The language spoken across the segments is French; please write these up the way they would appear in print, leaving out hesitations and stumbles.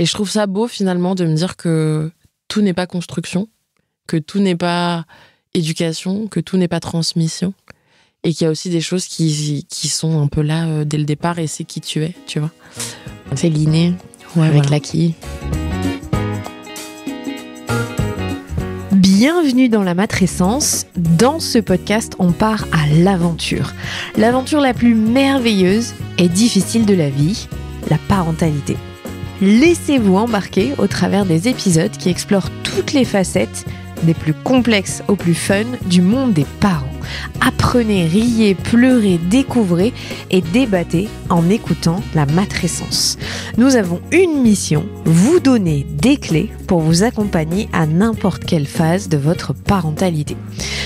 Et je trouve ça beau finalement de me dire que tout n'est pas construction, que tout n'est pas éducation, que tout n'est pas transmission, et qu'il y a aussi des choses qui sont un peu là dès le départ, et c'est qui tu es, tu vois. C'est l'inné, avec l'acquis. Bienvenue dans la matrescence. Dans ce podcast, on part à l'aventure. L'aventure la plus merveilleuse et difficile de la vie, la parentalité. Laissez-vous embarquer au travers des épisodes qui explorent toutes les facettes, des plus complexes aux plus fun, du monde des parents. Apprenez, riez, pleurez, découvrez et débattez en écoutant la matrescence. Nous avons une mission, vous donner des clés pour vous accompagner à n'importe quelle phase de votre parentalité.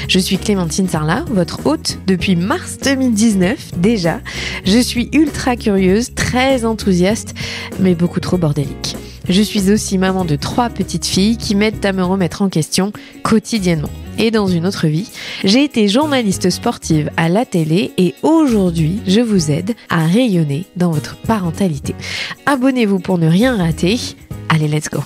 Je suis Clémentine Sarlat, votre hôte depuis mars 2019 déjà. Je suis ultra curieuse, très enthousiaste, mais beaucoup trop bordélique. Je suis aussi maman de 3 petites filles qui m'aident à me remettre en question quotidiennement. Et dans une autre vie, j'ai été journaliste sportive à la télé et aujourd'hui, je vous aide à rayonner dans votre parentalité. Abonnez-vous pour ne rien rater. Allez, let's go!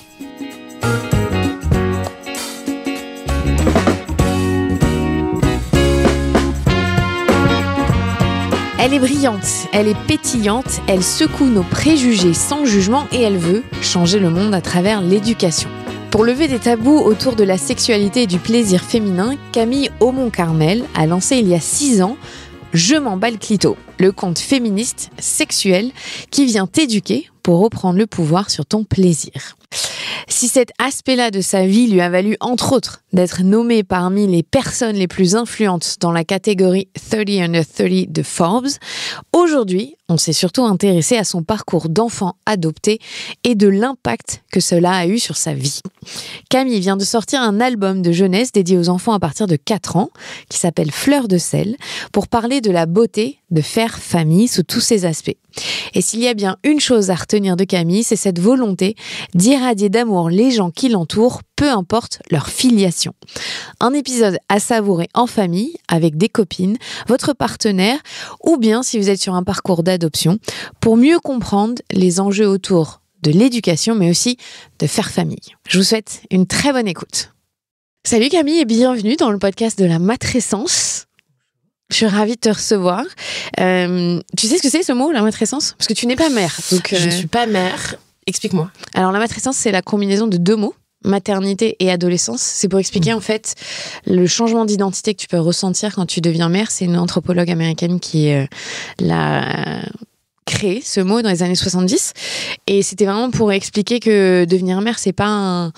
Elle est brillante, elle est pétillante, elle secoue nos préjugés sans jugement et elle veut changer le monde à travers l'éducation. Pour lever des tabous autour de la sexualité et du plaisir féminin, Camille Aumont-Carmel a lancé il y a 6 ans Je m'en bats le clito, le compte féministe sexuel qui vient t'éduquer pour reprendre le pouvoir sur ton plaisir. Si cet aspect-là de sa vie lui a valu, entre autres, d'être nommée parmi les personnes les plus influentes dans la catégorie 30 Under 30 de Forbes, aujourd'hui, on s'est surtout intéressé à son parcours d'enfant adopté et de l'impact que cela a eu sur sa vie. Camille vient de sortir un album de jeunesse dédié aux enfants à partir de 4 ans, qui s'appelle Fleur de sel, pour parler de la beauté de faire famille sous tous ses aspects. Et s'il y a bien une chose à retenir de Camille, c'est cette volonté d'irradier d'amour les gens qui l'entourent, peu importe leur filiation. Un épisode à savourer en famille, avec des copines, votre partenaire, ou bien si vous êtes sur un parcours d'adoption, pour mieux comprendre les enjeux autour de l'éducation, mais aussi de faire famille. Je vous souhaite une très bonne écoute. Salut Camille et bienvenue dans le podcast de la matrescence. Je suis ravie de te recevoir. Tu sais ce que c'est ce mot, la matrescence ? Parce que tu n'es pas mère. Donc, Je ne suis pas mère. Explique-moi. Alors la matrescence, c'est la combinaison de 2 mots, maternité et adolescence. C'est pour expliquer en fait le changement d'identité que tu peux ressentir quand tu deviens mère. C'est une anthropologue américaine qui l'a créé, ce mot, dans les années 70. Et c'était vraiment pour expliquer que devenir mère, c'est pas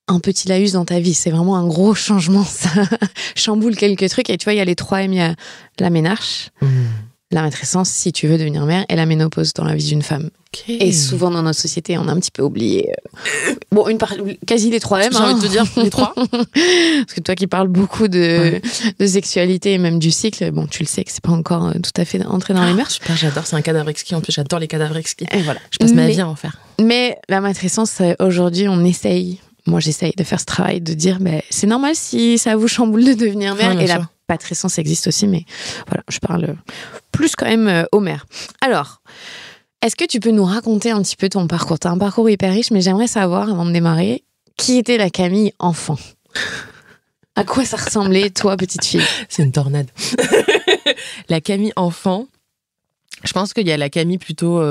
un petit laïus dans ta vie, c'est vraiment un gros changement, ça chamboule quelques trucs. Et tu vois, il y a les 3 M, il y a la ménarche, la matrescence, si tu veux devenir mère, et la ménopause dans la vie d'une femme. Okay. Et souvent dans notre société, on a un petit peu oublié. Bon, quasi les 3 M. J'ai envie de te dire les 3. Parce que toi qui parles beaucoup de sexualité et même du cycle, bon, tu le sais que c'est pas encore tout à fait entré dans les mœurs. Super, j'adore, c'est un cadavre exquis. En plus, j'adore les cadavres exquis. Et voilà. Je passe ma vie à en faire. Mais la matrescence, aujourd'hui, on essaye. Moi, j'essaye de faire ce travail, de dire, c'est normal si ça vous chamboule de devenir mère. Et la matrescence existe aussi, mais voilà, je parle plus quand même aux mères. Alors, est-ce que tu peux nous raconter un petit peu ton parcours ? Tu as un parcours hyper riche, mais j'aimerais savoir, avant de démarrer, qui était la Camille enfant ? À quoi ça ressemblait, toi, petite fille ? C'est une tornade. La Camille enfant, je pense qu'il y a la Camille plutôt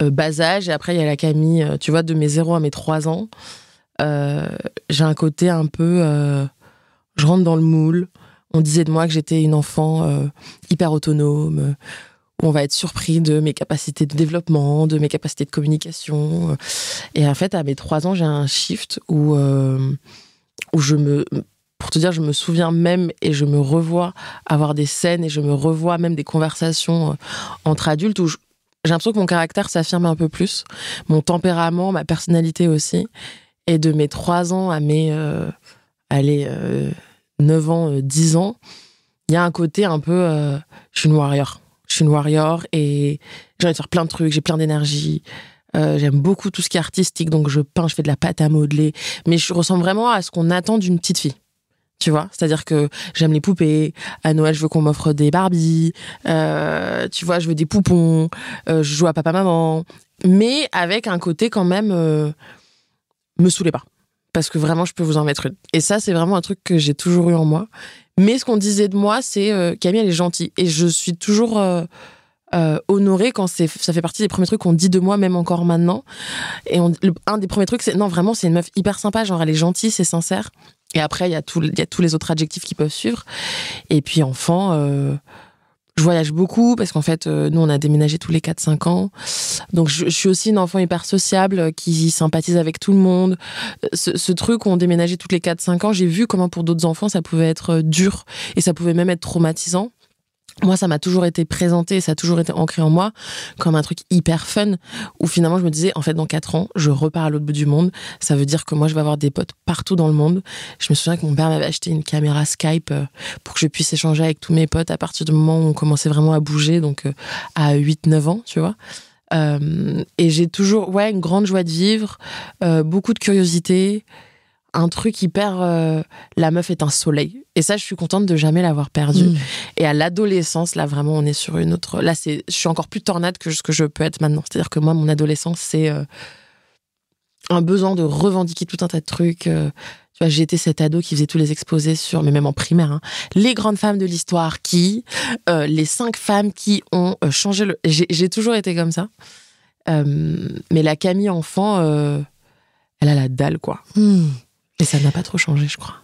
bas âge, et après, il y a la Camille, tu vois, de mes 0 à mes 3 ans. J'ai un côté un peu je rentre dans le moule. On disait de moi que j'étais une enfant hyper autonome, où on va être surpris de mes capacités de développement, de mes capacités de communication. Et en fait, à mes 3 ans, j'ai un shift où pour te dire, je me souviens même et je me revois avoir des scènes et je me revois même des conversations entre adultes où j'ai l'impression que mon caractère s'affirme un peu plus, mon tempérament, ma personnalité aussi. Et de mes 3 ans à mes 9 ans, 10 ans, il y a un côté un peu... je suis une warrior. Je suis une warrior et j'ai envie de faire plein de trucs, j'ai plein d'énergie. J'aime beaucoup tout ce qui est artistique, donc je peins, je fais de la pâte à modeler. Mais je ressemble vraiment à ce qu'on attend d'une petite fille. Tu vois, c'est-à-dire que j'aime les poupées. À Noël, je veux qu'on m'offre des Barbie. Tu vois, je veux des poupons. Je joue à papa-maman. mais avec un côté quand même me saoulez pas. Parce que vraiment, je peux vous en mettre une. Et ça, c'est vraiment un truc que j'ai toujours eu en moi. Mais ce qu'on disait de moi, c'est Camille, elle est gentille. Et je suis toujours honorée quand ça fait partie des premiers trucs qu'on dit de moi, même encore maintenant. Et un des premiers trucs, c'est non, vraiment, c'est une meuf hyper sympa. Genre, elle est gentille, c'est sincère. Et après, il y a tous les autres adjectifs qui peuvent suivre. Et puis, enfant, je voyage beaucoup parce qu'en fait, nous, on a déménagé tous les 4-5 ans. Donc, je suis aussi une enfant hyper sociable qui sympathise avec tout le monde. Ce truc où on déménageait toutes les 4-5 ans, j'ai vu comment pour d'autres enfants, ça pouvait être dur et ça pouvait même être traumatisant. Moi, ça m'a toujours été présenté, ça a toujours été ancré en moi comme un truc hyper fun où finalement je me disais, en fait, dans 4 ans, je repars à l'autre bout du monde. Ça veut dire que moi, je vais avoir des potes partout dans le monde. Je me souviens que mon père m'avait acheté une caméra Skype pour que je puisse échanger avec tous mes potes à partir du moment où on commençait vraiment à bouger, donc à 8-9 ans, tu vois. Et j'ai toujours une grande joie de vivre, beaucoup de curiosité, un truc hyper la meuf est un soleil, et ça je suis contente de jamais l'avoir perdu. Et à l'adolescence, là vraiment on est sur une autre, là je suis encore plus tornade que ce que je peux être maintenant, c'est-à-dire que moi mon adolescence c'est un besoin de revendiquer tout un tas de trucs. Tu vois, j'ai été cette ado qui faisait tous les exposés sur, mais même en primaire, hein, les grandes femmes de l'histoire les 5 femmes qui ont changé le... J'ai toujours été comme ça. Mais la Camille enfant, elle a la dalle, quoi. Et ça n'a pas trop changé, je crois.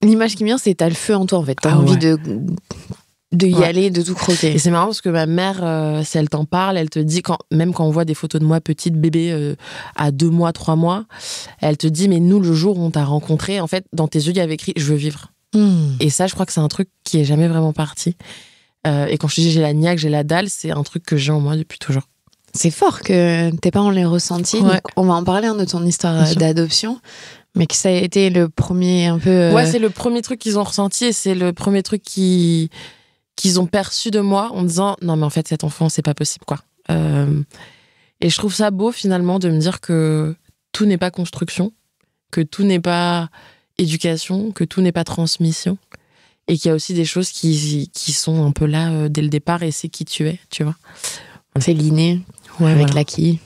L'image qui me vient, c'est t'as le feu en toi, en fait. T'as envie de y aller, de tout croquer. Et c'est marrant parce que ma mère, si elle t'en parle, elle te dit, même quand on voit des photos de moi petite bébé à 2 mois, 3 mois, elle te dit, mais nous, le jour où on t'a rencontré, en fait, dans tes yeux, il y avait écrit « Je veux vivre ». Et ça, je crois que c'est un truc qui est jamais vraiment parti. Et quand je te dis j'ai la niaque, j'ai la dalle, c'est un truc que j'ai en moi depuis toujours. C'est fort que tes parents l'aient ressenti. Ouais. Donc on va en parler de ton histoire d'adoption. Mais que ça a été le premier un peu... Ouais, c'est le premier truc qu'ils ont ressenti et c'est le premier truc qu'ils ont perçu de moi en disant non mais en fait cet enfant c'est pas possible quoi. Et je trouve ça beau finalement de me dire que tout n'est pas construction, que tout n'est pas éducation, que tout n'est pas transmission et qu'il y a aussi des choses qui sont un peu là dès le départ et c'est qui tu es, tu vois. C'est l'inné avec l'acquis.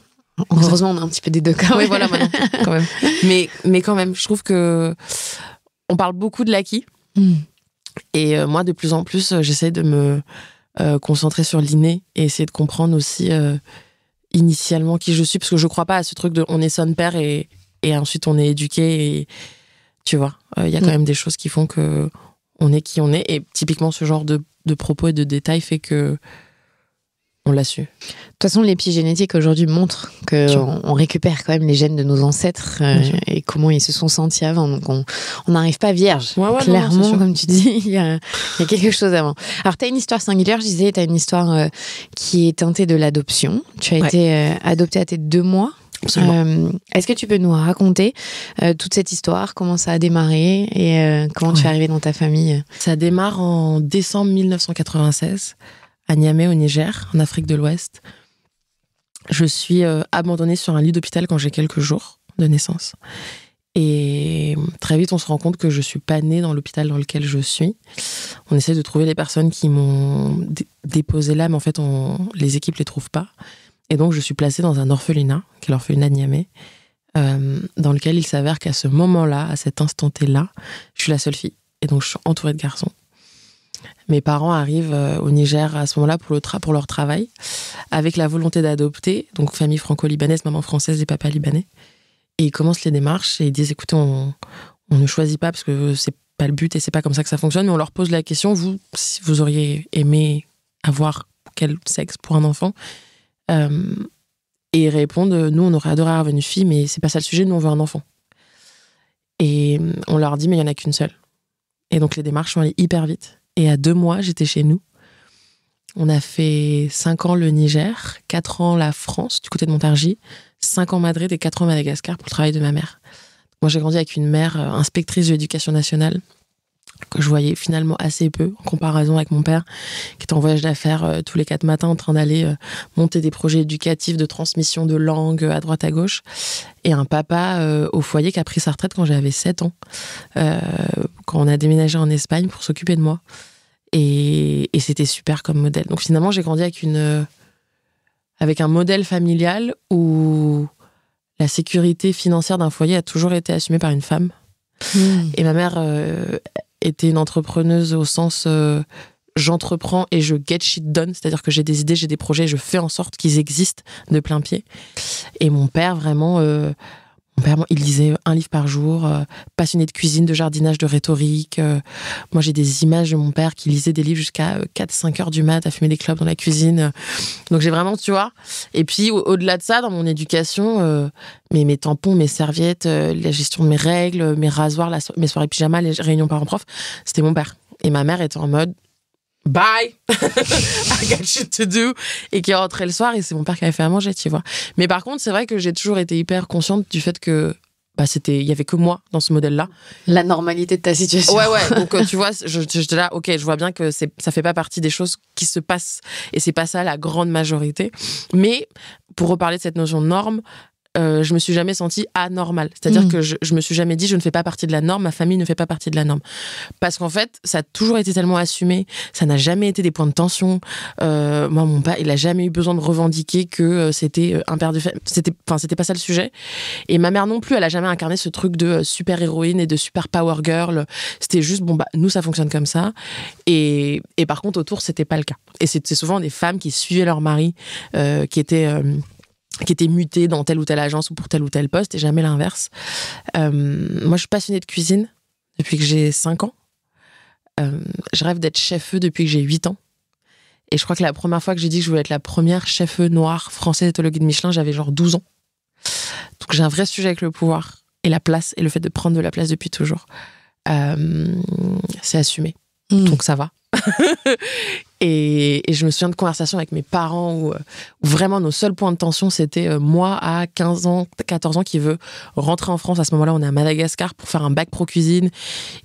Heureusement, on a un petit peu des deux cas. Oui, voilà, maintenant, quand même. Mais quand même, je trouve que on parle beaucoup de l'acquis. Et moi, de plus en plus, j'essaie de me concentrer sur l'inné et essayer de comprendre aussi initialement qui je suis, parce que je crois pas à ce truc de on est son père et ensuite on est éduqué. Et, tu vois, il y a quand même des choses qui font que on est qui on est. Et typiquement, ce genre de propos et de détails fait que on l'a su. De toute façon, l'épigénétique aujourd'hui montre qu'on récupère quand même les gènes de nos ancêtres et comment ils se sont sentis avant. Donc, on n'arrive pas vierge. Clairement, comme tu dis, il y a quelque chose avant. Alors, tu as une histoire singulière, je disais, tu as une histoire qui est teintée de l'adoption. Tu as été adoptée à tes 2 mois. Est-ce que tu peux nous raconter toute cette histoire, comment ça a démarré et comment tu es arrivée dans ta famille? Ça démarre en décembre 1996. À Niamey, au Niger, en Afrique de l'Ouest. Je suis abandonnée sur un lit d'hôpital quand j'ai quelques jours de naissance. Et très vite, on se rend compte que je suis pas née dans l'hôpital dans lequel je suis. On essaie de trouver les personnes qui m'ont déposée là, mais en fait, les équipes les trouvent pas. Et donc, je suis placée dans un orphelinat, qui est l'orphelinat de Niamey, dans lequel il s'avère qu'à ce moment-là, à cet instant T-là, je suis la seule fille. Et donc, je suis entourée de garçons. Mes parents arrivent au Niger à ce moment-là pour leur travail, avec la volonté d'adopter, donc famille franco-libanaise, maman française et papa libanais. Et ils commencent les démarches et ils disent écoutez, on ne choisit pas parce que c'est pas le but et c'est pas comme ça que ça fonctionne, mais on leur pose la question vous, si vous auriez aimé avoir quel sexe pour un enfant et ils répondent nous, on aurait adoré avoir une fille, mais c'est pas ça le sujet, nous on veut un enfant. Et on leur dit mais il y en a qu'une seule. Et donc les démarches sont allées hyper vite. Et à 2 mois, j'étais chez nous. On a fait 5 ans le Niger, 4 ans la France, du côté de Montargis, 5 ans Madrid et 4 ans Madagascar pour le travail de ma mère. Moi, j'ai grandi avec une mère inspectrice de l'éducation nationale que je voyais finalement assez peu en comparaison avec mon père qui était en voyage d'affaires tous les 4 matins en train d'aller monter des projets éducatifs de transmission de langue à droite à gauche, et un papa au foyer qui a pris sa retraite quand j'avais 7 ans quand on a déménagé en Espagne pour s'occuper de moi, et c'était super comme modèle. Donc finalement j'ai grandi avec avec un modèle familial où la sécurité financière d'un foyer a toujours été assumée par une femme. Et ma mère était une entrepreneuse au sens j'entreprends et je get shit done, c'est-à-dire que j'ai des idées, j'ai des projets, et je fais en sorte qu'ils existent de plein pied. Et mon père, vraiment, il lisait un livre par jour, passionné de cuisine, de jardinage, de rhétorique. Moi, j'ai des images de mon père qui lisait des livres jusqu'à 4-5 heures du mat à fumer des clopes dans la cuisine. Donc, j'ai vraiment, tu vois. Et puis, au-delà de ça, dans mon éducation, mes tampons, mes serviettes, la gestion de mes règles, mes rasoirs, mes soirées pyjama, les réunions parents-prof, c'était mon père. Et ma mère était en mode bye, I got shit to do, et qui rentrait le soir, et c'est mon père qui avait fait à manger, tu vois. Mais par contre, c'est vrai que j'ai toujours été hyper consciente du fait que il y avait que moi dans ce modèle-là. La normalité de ta situation. Ouais. Donc, tu vois, j'étais là, ok, je vois bien que ça fait pas partie des choses qui se passent, et c'est pas ça la grande majorité. Mais, pour reparler de cette notion de norme, je me suis jamais sentie anormale. C'est-à-dire que je me suis jamais dit je ne fais pas partie de la norme, ma famille ne fait pas partie de la norme. Parce qu'en fait, ça a toujours été tellement assumé, ça n'a jamais été des points de tension. Moi, mon père, il a jamais eu besoin de revendiquer que c'était un père de famille. C'était pas ça le sujet. Et ma mère non plus, elle a jamais incarné ce truc de super héroïne et de super power girl. C'était juste, nous, ça fonctionne comme ça. Et par contre, autour, c'était pas le cas. Et c'est souvent des femmes qui suivaient leur mari, qui étaient mutées dans telle ou telle agence ou pour tel ou tel poste, et jamais l'inverse. Moi, je suis passionnée de cuisine depuis que j'ai 5 ans. Je rêve d'être chef-feu depuis que j'ai 8 ans. Et je crois que la première fois que j'ai dit que je voulais être la première chef-feu noire française étoile au guide Michelin, j'avais genre 12 ans. Donc j'ai un vrai sujet avec le pouvoir et la place, et le fait de prendre de la place depuis toujours. C'est assumé. Donc ça va. Et je me souviens de conversations avec mes parents où vraiment nos seuls points de tension, c'était moi à 15 ans, 14 ans qui veut rentrer en France. À ce moment-là, on est à Madagascar pour faire un bac pro cuisine.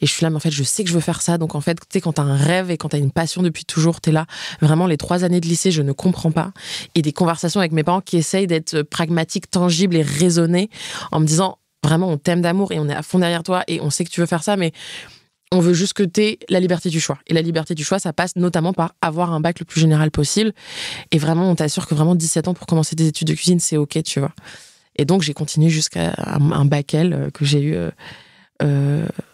Et je suis là, mais en fait, je sais que je veux faire ça. Donc en fait, tu sais, quand t'as un rêve et quand t'as une passion depuis toujours, t'es là. Vraiment, les 3 années de lycée, je ne comprends pas. Et des conversations avec mes parents qui essayent d'être pragmatiques, tangibles et raisonnés en me disant, vraiment, on t'aime d'amour et on est à fond derrière toi et on sait que tu veux faire ça, mais on veut juste que t'aies la liberté du choix. Et la liberté du choix, ça passe notamment par avoir un bac le plus général possible. Et vraiment, on t'assure que vraiment 17 ans pour commencer des études de cuisine, c'est OK, tu vois. Et donc, j'ai continué jusqu'à un bac L que j'ai eu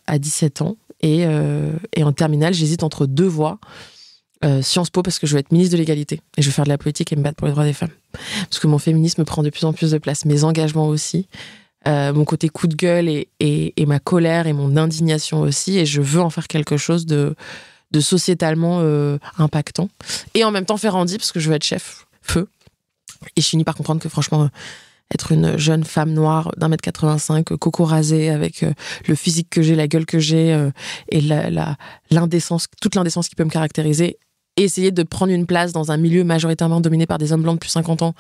à 17 ans. Et en terminale, j'hésite entre 2 voies. Sciences Po, parce que je veux être ministre de l'égalité. Et je veux faire de la politique et me battre pour les droits des femmes. Parce que mon féminisme prend de plus en plus de place. Mes engagements aussi. Mon côté coup de gueule et ma colère et mon indignation aussi, et je veux en faire quelque chose de sociétalement impactant, et en même temps faire Andy, parce que je veux être chef feu, et je finis par comprendre que franchement être une jeune femme noire d'1m85, coco rasé, avec le physique que j'ai, la gueule que j'ai, et l'indécence, toute l'indécence qui peut me caractériser, et essayer de prendre une place dans un milieu majoritairement dominé par des hommes blancs de plus de 50 ans,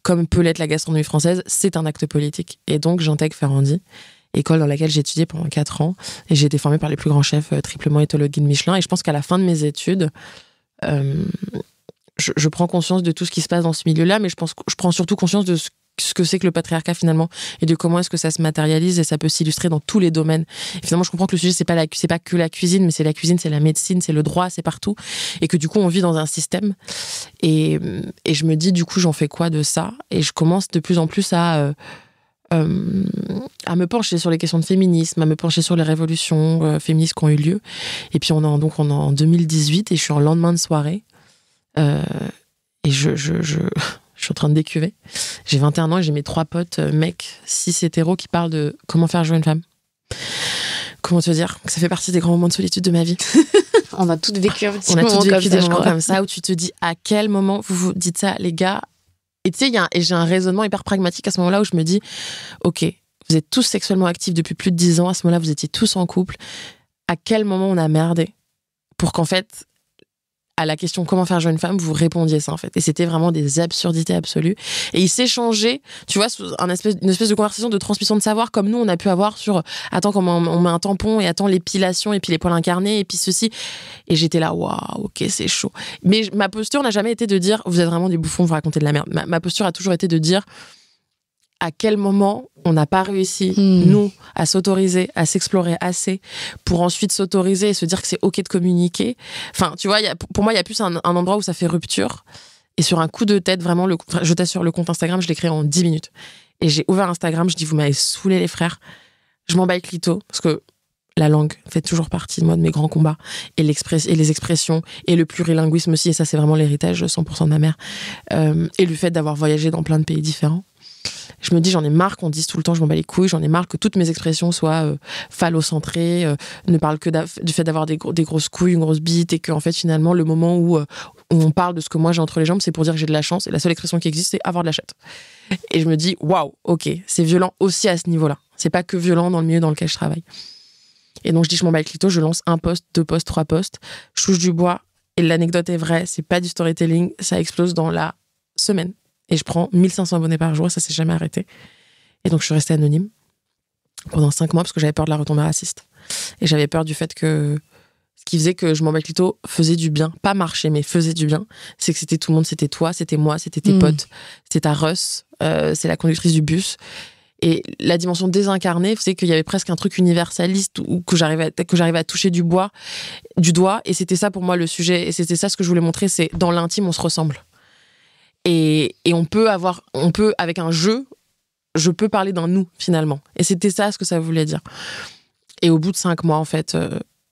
comme peut l'être la gastronomie française, c'est un acte politique. Et donc, j'intègre Ferrandi, école dans laquelle j'ai étudié pendant 4 ans, et j'ai été formée par les plus grands chefs triplement étoilés au guide Michelin. Et je pense qu'à la fin de mes études, je prends conscience de tout ce qui se passe dans ce milieu-là, mais je prends surtout conscience de ce que c'est que le patriarcat finalement, et de comment est-ce que ça se matérialise, et ça peut s'illustrer dans tous les domaines. Et finalement, je comprends que le sujet, c'est pas que la cuisine, mais c'est la cuisine, c'est la médecine, c'est le droit, c'est partout, et que du coup, on vit dans un système. Et je me dis, du coup, j'en fais quoi de ça? Et je commence de plus en plus à me pencher sur les questions de féminisme, à me pencher sur les révolutions féministes qui ont eu lieu. Et puis, on est en 2018, et je suis en lendemain de soirée, et je suis en train de décuver. J'ai 21 ans et j'ai mes 3 potes, mecs, 6 hétéros, qui parlent de comment faire jouer une femme. Comment te dire? Ça fait partie des grands moments de solitude de ma vie. On a toutes vécu un petit moment comme ça. On a tous vécu des moments comme ça, où tu te dis à quel moment vous vous dites ça, les gars. Et tu sais, j'ai un raisonnement hyper pragmatique à ce moment-là où je me dis, ok, vous êtes tous sexuellement actifs depuis plus de 10 ans, à ce moment-là, vous étiez tous en couple. À quel moment on a merdé pour qu'en fait, à la question comment faire jouer une femme, vous répondiez ça en fait. Et c'était vraiment des absurdités absolues. Et il s'échangeait, tu vois, une espèce de conversation de transmission de savoir, comme nous on a pu avoir sur attends, comment on met un tampon, et attends, l'épilation, et puis les poils incarnés, et puis ceci. Et j'étais là, waouh, ok, c'est chaud. Mais ma posture n'a jamais été de dire vous êtes vraiment des bouffons, vous racontez de la merde. Ma posture a toujours été de dire à quel moment on n'a pas réussi, nous, à s'autoriser, à s'explorer assez pour ensuite s'autoriser et se dire que c'est OK de communiquer. Enfin, tu vois, pour moi, il y a plus un endroit où ça fait rupture. Et sur un coup de tête, vraiment, je t'assure, le compte Instagram, je l'ai créé en 10 minutes. Et j'ai ouvert Instagram, je dis, vous m'avez saoulé les frères. Je m'en bats le clito, parce que la langue fait toujours partie de mes grands combats. Et les expressions, et le plurilinguisme aussi, et ça, c'est vraiment l'héritage 100% de ma mère. Et le fait d'avoir voyagé dans plein de pays différents. Je me dis, j'en ai marre qu'on dise tout le temps, je m'en bats les couilles, j'en ai marre que toutes mes expressions soient phallocentrées, ne parlent que du fait d'avoir des grosses couilles, une grosse bite, et que, en fait, finalement, le moment où on parle de ce que moi j'ai entre les jambes, c'est pour dire que j'ai de la chance, et la seule expression qui existe, c'est avoir de la chatte. Et je me dis, waouh, ok, c'est violent aussi à ce niveau-là. C'est pas que violent dans le milieu dans lequel je travaille. Et donc, je dis, je m'en bats le clito, je lance 1 post, 2 posts, 3 posts, je touche du bois, et l'anecdote est vraie, c'est pas du storytelling, ça explose dans la semaine. Et je prends 1500 abonnés par jour, ça s'est jamais arrêté. Et donc, je suis restée anonyme pendant 5 mois parce que j'avais peur de la retombée raciste. Et j'avais peur du fait que ce qui faisait que je m'en bats le clito faisait du bien. Pas marcher, mais faisait du bien. C'est que c'était tout le monde, c'était toi, c'était moi, c'était tes potes, c'était ta Russ, c'est la conductrice du bus. Et la dimension désincarnée faisait qu'il y avait presque un truc universaliste où que j'arrivais à toucher du doigt. Et c'était ça pour moi le sujet. Et c'était ça ce que je voulais montrer, c'est dans l'intime, on se ressemble. Et on peut, avec un jeu, je peux parler d'un nous, finalement. Et c'était ça ce que ça voulait dire. Et au bout de 5 mois, en fait,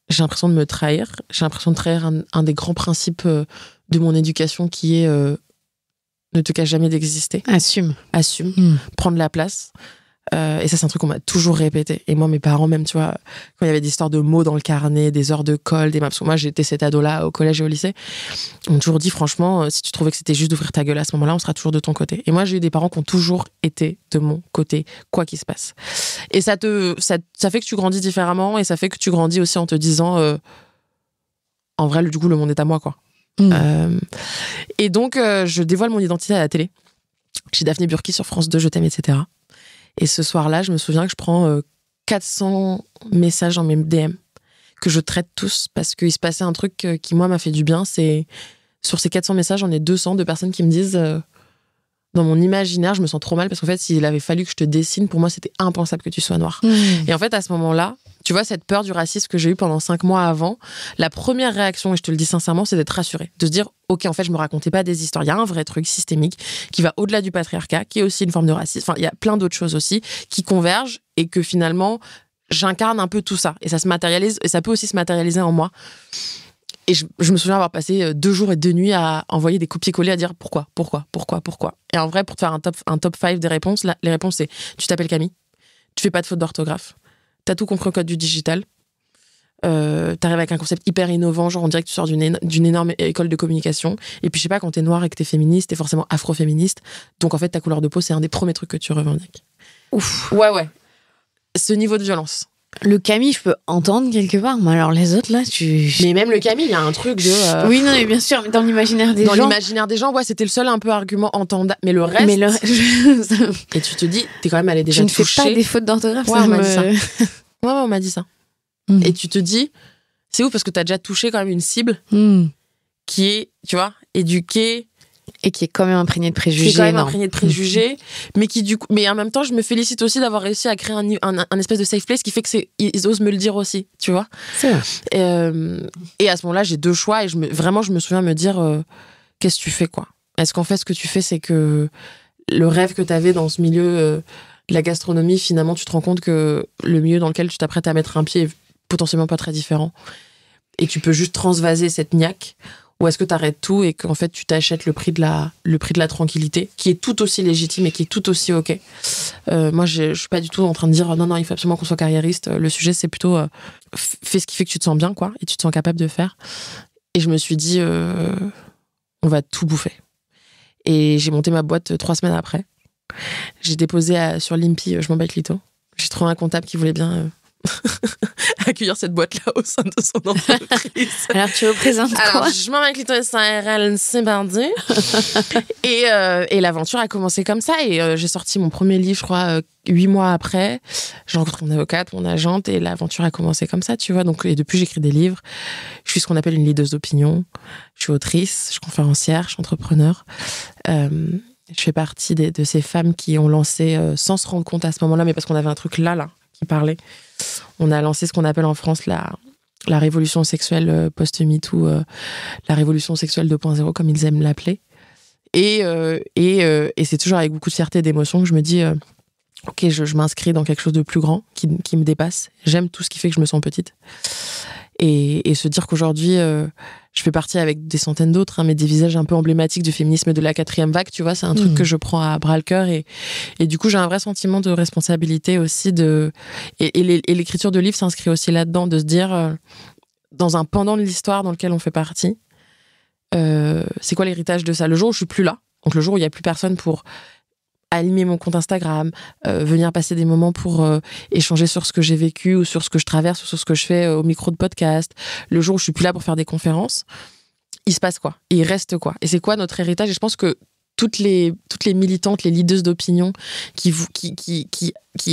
j'ai l'impression de me trahir. J'ai l'impression de trahir un des grands principes de mon éducation qui est ne te cache jamais d'exister. Assume. Prendre la place. Et ça, c'est un truc qu'on m'a toujours répété. Et moi, mes parents, même, tu vois, quand il y avait des histoires de mots dans le carnet, des heures de colle, des maps. Parce que moi, j'étais cet ado-là au collège et au lycée. On m'a toujours dit, franchement, si tu trouvais que c'était juste d'ouvrir ta gueule à ce moment-là, on sera toujours de ton côté. Et moi, j'ai eu des parents qui ont toujours été de mon côté, quoi qu'il se passe. Et ça fait que tu grandis différemment et ça fait que tu grandis aussi en te disant, en vrai, du coup, le monde est à moi, quoi. Et donc, je dévoile mon identité à la télé. Chez Daphné Burki sur France 2, Je t'aime, etc. Et ce soir-là, je me souviens que je prends 400 messages dans mes DM que je traite tous parce qu'il se passait un truc qui, moi, m'a fait du bien. C'est sur ces 400 messages, j'en ai 200 de personnes qui me disent dans mon imaginaire, je me sens trop mal parce qu'en fait, s'il avait fallu que je te dessine, pour moi, c'était impensable que tu sois noire. Et en fait, à ce moment-là, tu vois, cette peur du racisme que j'ai eue pendant 5 mois avant, la première réaction, et je te le dis sincèrement, c'est d'être rassurée. De se dire, ok, en fait, je me racontais pas des histoires. Il y a un vrai truc systémique qui va au-delà du patriarcat, qui est aussi une forme de racisme. Enfin, il y a plein d'autres choses aussi qui convergent et que finalement, j'incarne un peu tout ça. Et ça se matérialise, et ça peut aussi se matérialiser en moi. Et je me souviens avoir passé 2 jours et 2 nuits à envoyer des copier-coller à dire pourquoi. Et en vrai, pour te faire un top 5 des réponses, les réponses, c'est tu t'appelles Camille, tu fais pas de faute d'orthographe, t'as tout compris au code du digital, t'arrives avec un concept hyper innovant, genre on dirait que tu sors d'une énorme école de communication, et puis je sais pas, quand t'es noire et que t'es féministe, t'es forcément afro-féministe, donc en fait ta couleur de peau, c'est un des premiers trucs que tu revendiques. Ouf. Ouais. Ce niveau de violence. Le Camille, je peux entendre quelque part, mais alors les autres, là, Mais même le Camille, il y a un truc de... Oui, non, mais bien sûr, mais dans l'imaginaire des gens... Dans l'imaginaire des gens, ouais, c'était le seul un peu argument entendable. Mais le reste... Et tu te dis, t'es quand même allé déjà toucher... Je ne fais pas des fautes d'orthographe, ouais, on m'a dit ça. Ouais, on m'a dit ça. Et tu te dis, c'est ouf parce que t'as déjà touché quand même une cible qui est, tu vois, éduquée... Et qui est quand même imprégné de préjugés. Mais en même temps, je me félicite aussi d'avoir réussi à créer un espèce de safe place qui fait qu'ils osent me le dire aussi, tu vois. C'est vrai. Et à ce moment-là, j'ai 2 choix et je me souviens me dire, qu'est-ce que tu fais, quoi? Est-ce qu'en fait, ce que tu fais, c'est que le rêve que tu avais dans ce milieu de la gastronomie, finalement, tu te rends compte que le milieu dans lequel tu t'apprêtes à mettre un pied est potentiellement pas très différent et tu peux juste transvaser cette niaque? Ou est-ce que tu arrêtes tout et qu'en fait tu t'achètes le prix de la tranquillité, qui est tout aussi légitime et qui est tout aussi ok. Moi, je suis pas du tout en train de dire non, il faut absolument qu'on soit carriériste. Le sujet, c'est plutôt fais ce qui fait que tu te sens bien, quoi, et tu te sens capable de faire. Et je me suis dit, on va tout bouffer. Et j'ai monté ma boîte 3 semaines après. J'ai déposé sur l'INPI, je m'en bats le clito. J'ai trouvé un comptable qui voulait bien accueillir cette boîte-là au sein de son entreprise. Alors, tu représentes quoi? Alors, je m'en bats le clito SARL, c'est mardi. Et l'aventure a commencé comme ça. Et j'ai sorti mon premier livre, je crois, 8 mois après. J'ai rencontré mon avocate, mon agente, et l'aventure a commencé comme ça, tu vois. Donc, et depuis, j'écris des livres. Je suis ce qu'on appelle une leaduse d'opinion. Je suis autrice, je suis conférencière, je suis entrepreneur. Je fais partie de ces femmes qui ont lancé, sans se rendre compte à ce moment-là, mais parce qu'on avait un truc là, qui parlait. On a lancé ce qu'on appelle en France la révolution sexuelle post-MeToo, la révolution sexuelle 2.0, comme ils aiment l'appeler. Et c'est toujours avec beaucoup de fierté et d'émotion que je me dis ok, je m'inscris dans quelque chose de plus grand qui me dépasse. J'aime tout ce qui fait que je me sens petite. Et se dire qu'aujourd'hui, je fais partie avec des centaines d'autres, mais des visages un peu emblématiques du féminisme de la 4e vague, tu vois, c'est un truc que je prends à bras le cœur. Et du coup, j'ai un vrai sentiment de responsabilité aussi. Et l'écriture de livre s'inscrit aussi là-dedans, de se dire, dans un pendant de l'histoire dans lequel on fait partie, c'est quoi l'héritage de ça? Le jour où je suis plus là, donc le jour où il n'y a plus personne pour animer mon compte Instagram, venir passer des moments pour échanger sur ce que j'ai vécu ou sur ce que je traverse ou sur ce que je fais au micro de podcast, le jour où je suis plus là pour faire des conférences, il se passe quoi? Et il reste quoi? Et c'est quoi notre héritage? Et je pense que toutes les militantes, les leaders d'opinion qui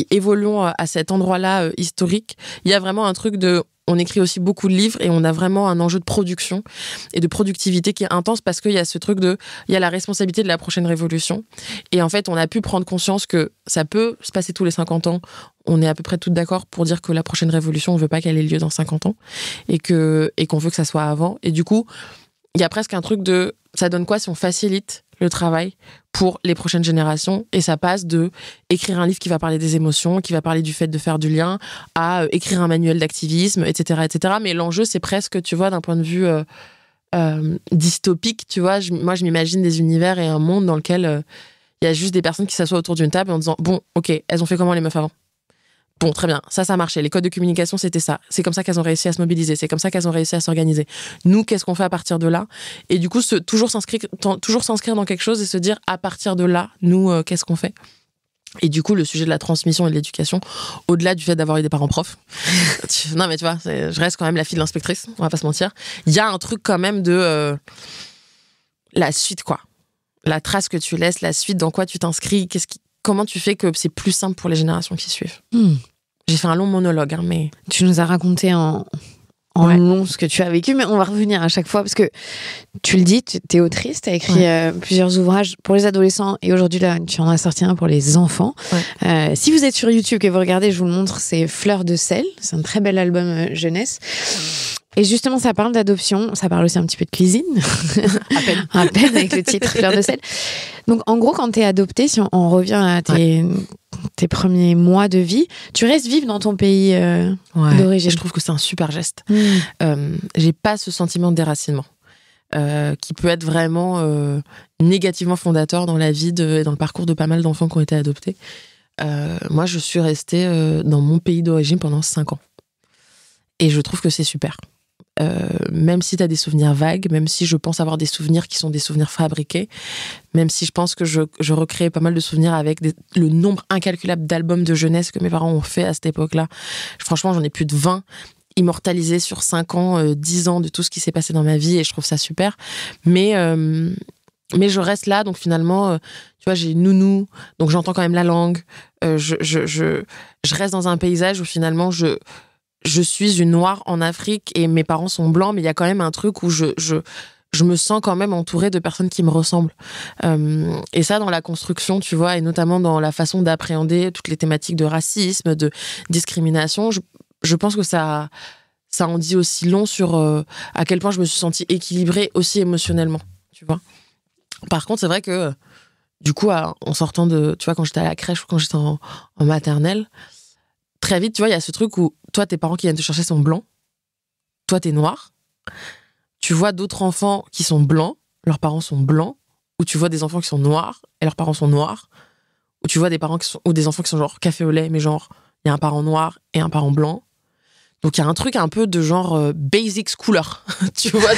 évoluent à cet endroit-là historique, il y a vraiment un truc de... On écrit aussi beaucoup de livres et on a vraiment un enjeu de production et de productivité qui est intense parce qu'il y a ce truc il y a la responsabilité de la prochaine révolution. Et en fait, on a pu prendre conscience que ça peut se passer tous les 50 ans. On est à peu près toutes d'accord pour dire que la prochaine révolution, on veut pas qu'elle ait lieu dans 50 ans et qu'on veut que ça soit avant. Et du coup, il y a presque un truc de, ça donne quoi si on facilite le travail pour les prochaines générations, et ça passe de écrire un livre qui va parler des émotions, qui va parler du fait de faire du lien, à écrire un manuel d'activisme, etc., etc. Mais l'enjeu, c'est presque, tu vois, d'un point de vue dystopique, tu vois, moi, je m'imagine des univers et un monde dans lequel il y a juste des personnes qui s'assoient autour d'une table en disant, bon, ok, elles ont fait comment les meufs avant? Bon, très bien, ça marchait. Les codes de communication, c'était ça. C'est comme ça qu'elles ont réussi à se mobiliser. C'est comme ça qu'elles ont réussi à s'organiser. Nous, qu'est-ce qu'on fait à partir de là? Et du coup, toujours s'inscrire dans quelque chose et se dire, à partir de là, nous, qu'est-ce qu'on fait? Et du coup, le sujet de la transmission et de l'éducation, au-delà du fait d'avoir eu des parents profs, non mais tu vois, je reste quand même la fille de l'inspectrice, on va pas se mentir. Il y a un truc quand même de la suite, quoi. La trace que tu laisses, la suite, dans quoi tu t'inscris, comment tu fais que c'est plus simple pour les générations qui suivent? J'ai fait un long monologue, hein, mais... Tu nous as raconté en long ce que tu as vécu, mais on va revenir à chaque fois, parce que tu le dis, tu es autrice, tu as écrit plusieurs ouvrages pour les adolescents, et aujourd'hui, là, tu en as sorti un pour les enfants. Ouais. Si vous êtes sur YouTube, que vous regardez, je vous le montre, c'est Fleur de sel. C'est un très bel album jeunesse. Et justement, ça parle d'adoption, ça parle aussi un petit peu de cuisine. À peine avec le titre Fleur de sel. Donc, en gros, quand t'es adoptée, si on revient à tes premiers mois de vie, tu restes vivre dans ton pays d'origine. Je trouve que c'est un super geste. J'ai pas ce sentiment de déracinement qui peut être vraiment négativement fondateur dans la vie et dans le parcours de pas mal d'enfants qui ont été adoptés. Moi, je suis restée dans mon pays d'origine pendant 5 ans. Et je trouve que c'est super. Même si tu as des souvenirs vagues, même si je pense avoir des souvenirs qui sont des souvenirs fabriqués, même si je pense que je recrée pas mal de souvenirs avec le nombre incalculable d'albums de jeunesse que mes parents ont fait à cette époque-là. Franchement, j'en ai plus de 20 immortalisés sur 5 ans, 10 ans de tout ce qui s'est passé dans ma vie, et je trouve ça super. Mais je reste là, donc finalement, tu vois, j'ai nounou, donc j'entends quand même la langue. Je reste dans un paysage où finalement, je suis une noire en Afrique et mes parents sont blancs, mais il y a quand même un truc où je me sens quand même entourée de personnes qui me ressemblent. Et ça, dans la construction, tu vois, et notamment dans la façon d'appréhender toutes les thématiques de racisme, de discrimination, je pense que ça en dit aussi long sur à quel point je me suis sentie équilibrée aussi émotionnellement, tu vois. Par contre, c'est vrai que, du coup, en sortant tu vois, quand j'étais à la crèche ou quand j'étais en maternelle, très vite, tu vois, il y a ce truc où toi, tes parents qui viennent te chercher sont blancs, toi, t'es noir. Tu vois d'autres enfants qui sont blancs, leurs parents sont blancs, ou tu vois des enfants qui sont noirs et leurs parents sont noirs, ou tu vois des parents ou des enfants qui sont genre café au lait, mais genre, il y a un parent noir et un parent blanc. Donc, il y a un truc un peu de genre basics couleur. Tu vois,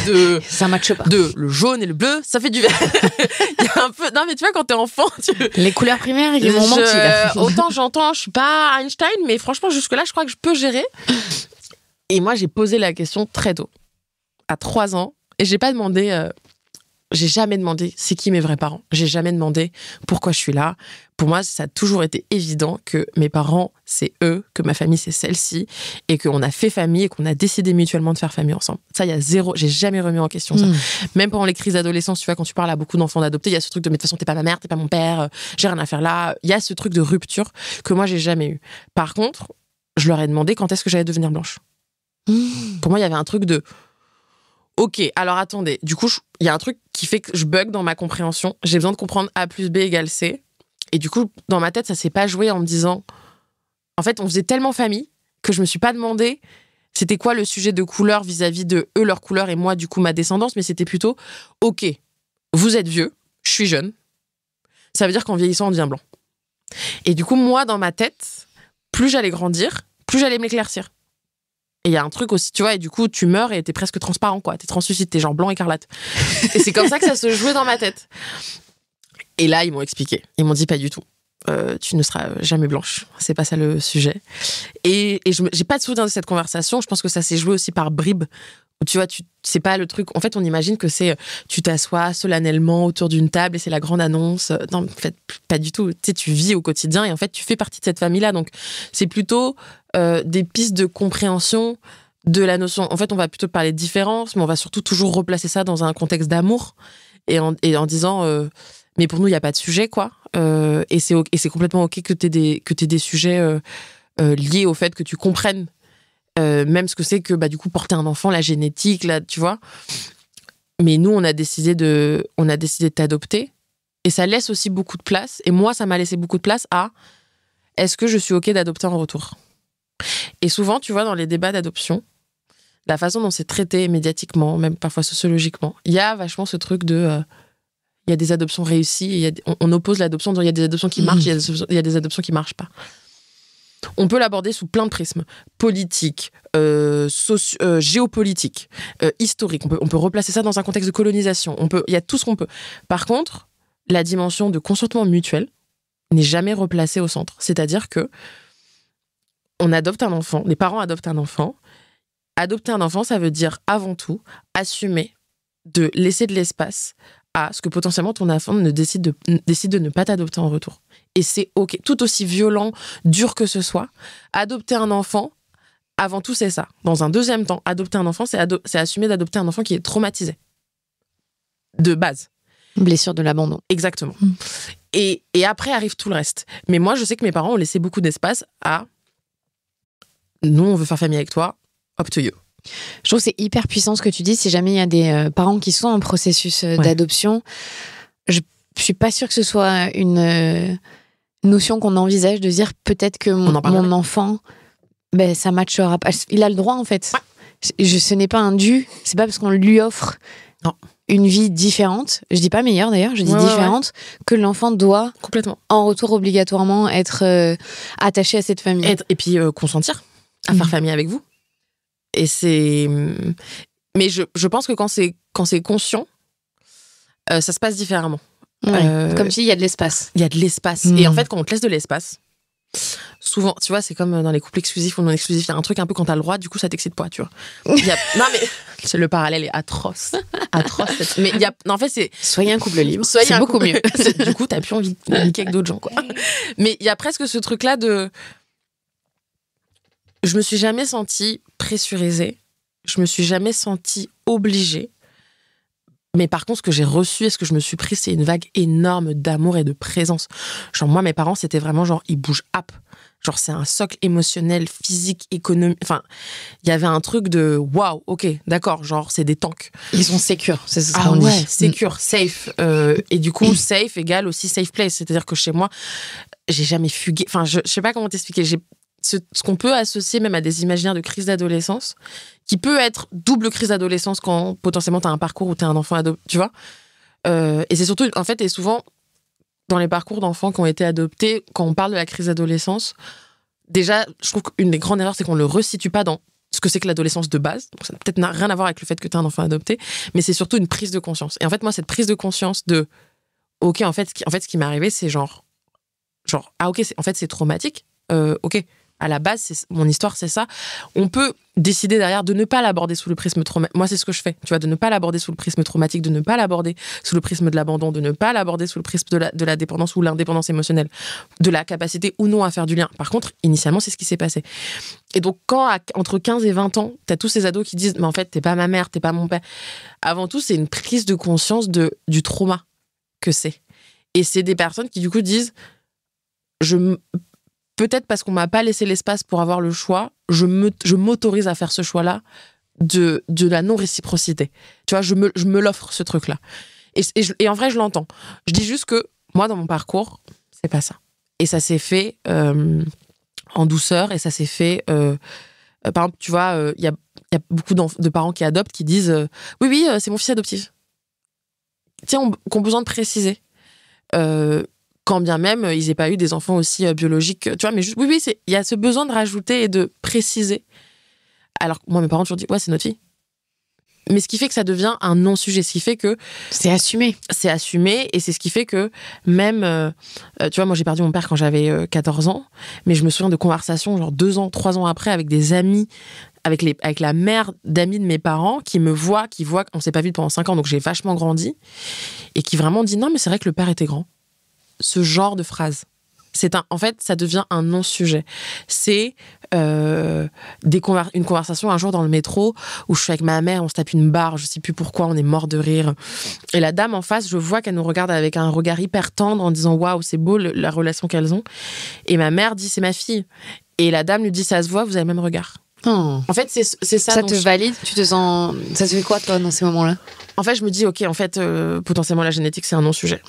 ça matche pas. De le jaune et le bleu, ça fait du vert. Il y a un peu. Non, mais tu vois, quand t'es enfant. Les couleurs primaires, ils m'ont menti, là. Autant j'entends, je suis pas Einstein, mais franchement, jusque-là, je crois que je peux gérer. Et moi, j'ai posé la question très tôt, à 3 ans, et j'ai pas demandé. J'ai jamais demandé c'est qui mes vrais parents. J'ai jamais demandé pourquoi je suis là. Pour moi, ça a toujours été évident que mes parents, c'est eux, que ma famille, c'est celle-ci, et qu'on a fait famille et qu'on a décidé mutuellement de faire famille ensemble. Ça, il y a zéro. J'ai jamais remis en question ça. Même pendant les crises d'adolescence, tu vois, quand tu parles à beaucoup d'enfants d'adopter, il y a ce truc de mais de toute façon, t'es pas ma mère, t'es pas mon père, j'ai rien à faire là. Il y a ce truc de rupture que moi, j'ai jamais eu. Par contre, je leur ai demandé quand est-ce que j'allais devenir blanche. Pour moi, il y avait un truc de Ok, alors attendez. Du coup, il y a un truc qui fait que je bug dans ma compréhension. J'ai besoin de comprendre A plus B égale C. Et du coup, dans ma tête, ça s'est pas joué en me disant... En fait, on faisait tellement famille que je me suis pas demandé c'était quoi le sujet de couleur vis-à-vis de eux, leur couleur, et moi, du coup, ma descendance. Mais c'était plutôt, ok, vous êtes vieux, je suis jeune. Ça veut dire qu'en vieillissant, on devient blanc. Et du coup, moi, dans ma tête, plus j'allais grandir, plus j'allais m'éclaircir. Et il y a un truc aussi, tu vois, et du coup, tu meurs et t'es presque transparent, quoi. T'es translucide, t'es genre blanc écarlate. Et c'est comme ça que ça se jouait dans ma tête. Et là, ils m'ont expliqué. Ils m'ont dit pas du tout. Tu ne seras jamais blanche. C'est pas ça le sujet. Et j'ai pas de souvenir de cette conversation. Je pense que ça s'est joué aussi par bribes. Tu vois, c'est pas le truc. En fait, on imagine que c'est tu t'assois solennellement autour d'une table et c'est la grande annonce. Non, en fait, pas du tout. Tu sais, tu vis au quotidien et en fait, tu fais partie de cette famille-là. Donc, c'est plutôt des pistes de compréhension de la notion. En fait, on va plutôt parler de différence, mais on va surtout toujours replacer ça dans un contexte d'amour et en disant, mais pour nous, il n'y a pas de sujet, quoi. Et c'est complètement OK que t'aies des sujets liés au fait que tu comprennes même ce que c'est que du coup porter un enfant, la génétique, là, tu vois. Mais nous, on a décidé de t'adopter et ça laisse aussi beaucoup de place. Et moi, ça m'a laissé beaucoup de place à est-ce que je suis OK d'adopter en retour. Et souvent, tu vois, dans les débats d'adoption, la façon dont c'est traité médiatiquement, même parfois sociologiquement, il y a vachement ce truc de il y a des adoptions réussies et on oppose l'adoption, il y a des adoptions qui marchent, il y a des adoptions qui marchent pas. On peut l'aborder sous plein de prismes. Politique, géopolitique, historique. On peut replacer ça dans un contexte de colonisation. Il y a tout ce qu'on peut. Par contre, la dimension de consentement mutuel n'est jamais replacée au centre. C'est-à-dire que on adopte un enfant, les parents adoptent un enfant. Adopter un enfant, ça veut dire avant tout assumer de laisser de l'espace à ce que potentiellement ton enfant décide de ne pas t'adopter en retour. Et c'est OK. Tout aussi violent, dur que ce soit, adopter un enfant, avant tout, c'est ça. Dans un deuxième temps, adopter un enfant, c'est assumer d'adopter un enfant qui est traumatisé. De base. Blessure de l'abandon. Exactement. Et après arrive tout le reste. Mais moi, je sais que mes parents ont laissé beaucoup d'espace à nous, on veut faire famille avec toi, up to you. Je trouve que c'est hyper puissant ce que tu dis. Si jamais il y a des parents qui sont en processus d'adoption, je suis pas sûre que ce soit une notion qu'on envisage de dire peut-être que mon enfant, ça matchera pas. Il a le droit en fait. Ouais. Ce n'est pas un dû. C'est pas parce qu'on lui offre une vie différente. Je dis pas meilleure d'ailleurs. Je dis différente que l'enfant doit complètement en retour obligatoirement être attaché à cette famille. Et puis consentir à faire famille avec vous. Et mais je pense que quand c'est conscient, ça se passe différemment. Ouais, comme si il y a de l'espace. Il y a de l'espace. Et en fait, quand on te laisse de l'espace, souvent, tu vois, c'est comme dans les couples exclusifs ou non exclusifs, il y a un truc un peu quand t'as le droit, du coup, ça t'excite pas, tu vois. Non, mais le parallèle est atroce. Mais en fait, soyez un couple libre, c'est beaucoup mieux. Du coup, t'as plus envie de niquer avec d'autres gens, quoi. Mais il y a presque ce truc-là de... Je me suis jamais sentie pressurisée. Je me suis jamais sentie obligée. Mais par contre, ce que j'ai reçu et ce que je me suis pris, c'est une vague énorme d'amour et de présence. Genre, moi, mes parents, c'était vraiment genre, ils bougent up. Genre, c'est un socle émotionnel, physique, économique. Enfin, il y avait un truc de waouh, ok, d'accord, genre, c'est des tanks. Ils sont sécures, c'est ça qu'on dit. Sécure, safe. Et du coup, safe égale aussi safe place. C'est-à-dire que chez moi, j'ai jamais fugué. Enfin, je sais pas comment t'expliquer. Ce qu'on peut associer même à des imaginaires de crise d'adolescence, qui peut être double crise d'adolescence quand potentiellement t'as un parcours où t'es un enfant adopté, tu vois. Et c'est surtout, en fait, et souvent, dans les parcours d'enfants qui ont été adoptés, quand on parle de la crise d'adolescence, déjà, je trouve qu'une des grandes erreurs, c'est qu'on le resitue pas dans ce que c'est que l'adolescence de base. Donc ça n'a peut-être rien à voir avec le fait que t'es un enfant adopté, mais c'est surtout une prise de conscience. Et en fait, moi, cette prise de conscience de, ok, en fait, ce qui m'est arrivé, c'est genre, ah ok, en fait, c'est traumatique. Ok. À la base, mon histoire, c'est ça. On peut décider derrière de ne pas l'aborder sous le prisme traumatique. Moi, c'est ce que je fais, tu vois, de ne pas l'aborder sous le prisme traumatique, de ne pas l'aborder sous le prisme de l'abandon, de ne pas l'aborder sous le prisme de la dépendance ou l'indépendance émotionnelle, de la capacité ou non à faire du lien. Par contre, initialement, c'est ce qui s'est passé. Et donc, quand entre 15 et 20 ans, t'as tous ces ados qui disent « Mais en fait, t'es pas ma mère, t'es pas mon père », avant tout, c'est une prise de conscience du trauma que c'est. Et c'est des personnes qui, du coup, disent « Peut-être parce qu'on m'a pas laissé l'espace pour avoir le choix, je m'autorise à faire ce choix-là de la non-réciprocité. Tu vois, je me l'offre, ce truc-là. Et en vrai, je l'entends. Je dis juste que moi, dans mon parcours, c'est pas ça. Et ça s'est fait en douceur, et ça s'est fait... par exemple, tu vois, il y a beaucoup de parents qui adoptent, qui disent oui, c'est mon fils adoptif. Tiens, qu'on a besoin de préciser. Quand bien même, ils n'aient pas eu des enfants aussi biologiques. Tu vois, mais juste, oui, il y a ce besoin de rajouter et de préciser. Alors, moi, mes parents ont toujours dit, ouais, c'est notre fille. Mais ce qui fait que ça devient un non-sujet, ce qui fait que... C'est assumé. C'est assumé, et c'est ce qui fait que même... tu vois, moi, j'ai perdu mon père quand j'avais 14 ans, mais je me souviens de conversations, genre 2 ans, 3 ans après, avec des amis, avec la mère d'amis de mes parents, qui me voit, on s'est pas vu pendant 5 ans, donc j'ai vachement grandi, et qui vraiment dit, non, mais c'est vrai que le père était grand. Ce genre de phrase. En fait, ça devient un non-sujet. C'est une conversation un jour dans le métro où je suis avec ma mère, on se tape une barre, je sais plus pourquoi, on est mort de rire. Et la dame en face, je vois qu'elle nous regarde avec un regard hyper tendre en disant waouh, c'est beau la relation qu'elles ont. Et ma mère dit c'est ma fille. Et la dame lui dit ça se voit, vous avez le même regard. Oh. En fait, c'est ça. Ça te valide? Tu te sens... Ça te fait quoi, toi, dans ces moments-là? En fait, je me dis, ok, en fait, potentiellement, la génétique, c'est un non-sujet.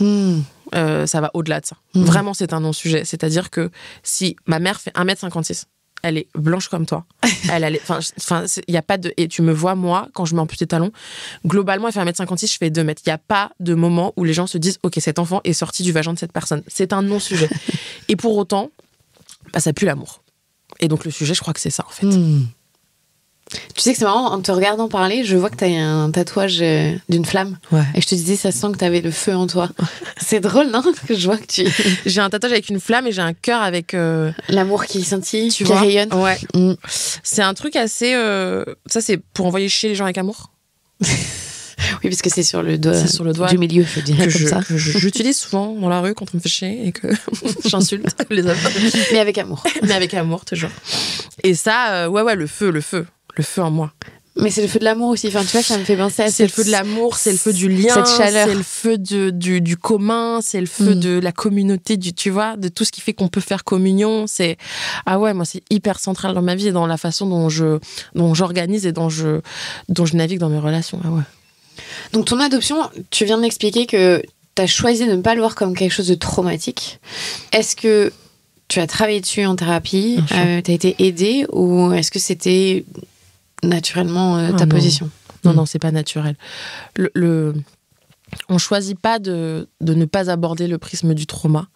Ça va au-delà de ça. Vraiment, c'est un non-sujet. C'est-à-dire que si ma mère fait 1m56, elle est blanche comme toi, y a pas de... Et tu me vois, moi, quand je mets en plus tes talons, globalement, elle fait 1m56, je fais 2 mètres. Il n'y a pas de moment où les gens se disent, ok, cet enfant est sorti du vagin de cette personne. C'est un non-sujet. Et pour autant, ça pue l'amour. Et donc, le sujet, je crois que c'est ça, en fait. Tu sais que c'est marrant, en te regardant parler, je vois que t'as un tatouage d'une flamme. Ouais. Et je te disais, ça sent que t'avais le feu en toi. C'est drôle, non? Que je vois que tu... J'ai un tatouage avec une flamme et j'ai un cœur avec... L'amour qui scintille, qui vois, rayonne. Ouais. C'est un truc assez... Ça, c'est pour envoyer chier les gens avec amour. Oui, parce que c'est sur le doigt du milieu, je dirais comme ça. Que j'utilise souvent dans la rue quand on me fait chier et que j'insulte les hommes. Mais avec amour. Mais avec amour, toujours. Et ça, ouais, le feu en moi. Mais c'est le feu de l'amour aussi. Enfin, tu vois, ça me fait penser à c'est le feu de l'amour, c'est le feu du lien, cette chaleur. C'est le feu du commun, c'est le feu de la communauté, tu vois, de tout ce qui fait qu'on peut faire communion. Moi, c'est hyper central dans ma vie et dans la façon dont j'organise et dont je navigue dans mes relations. Ah ouais. Donc, ton adoption, tu viens de m'expliquer que tu as choisi de ne pas le voir comme quelque chose de traumatique. Est-ce que tu as travaillé dessus en thérapie, tu as été aidée, ou est-ce que c'était naturellement ta position? Non, c'est pas naturel. On choisit pas de ne pas aborder le prisme du trauma.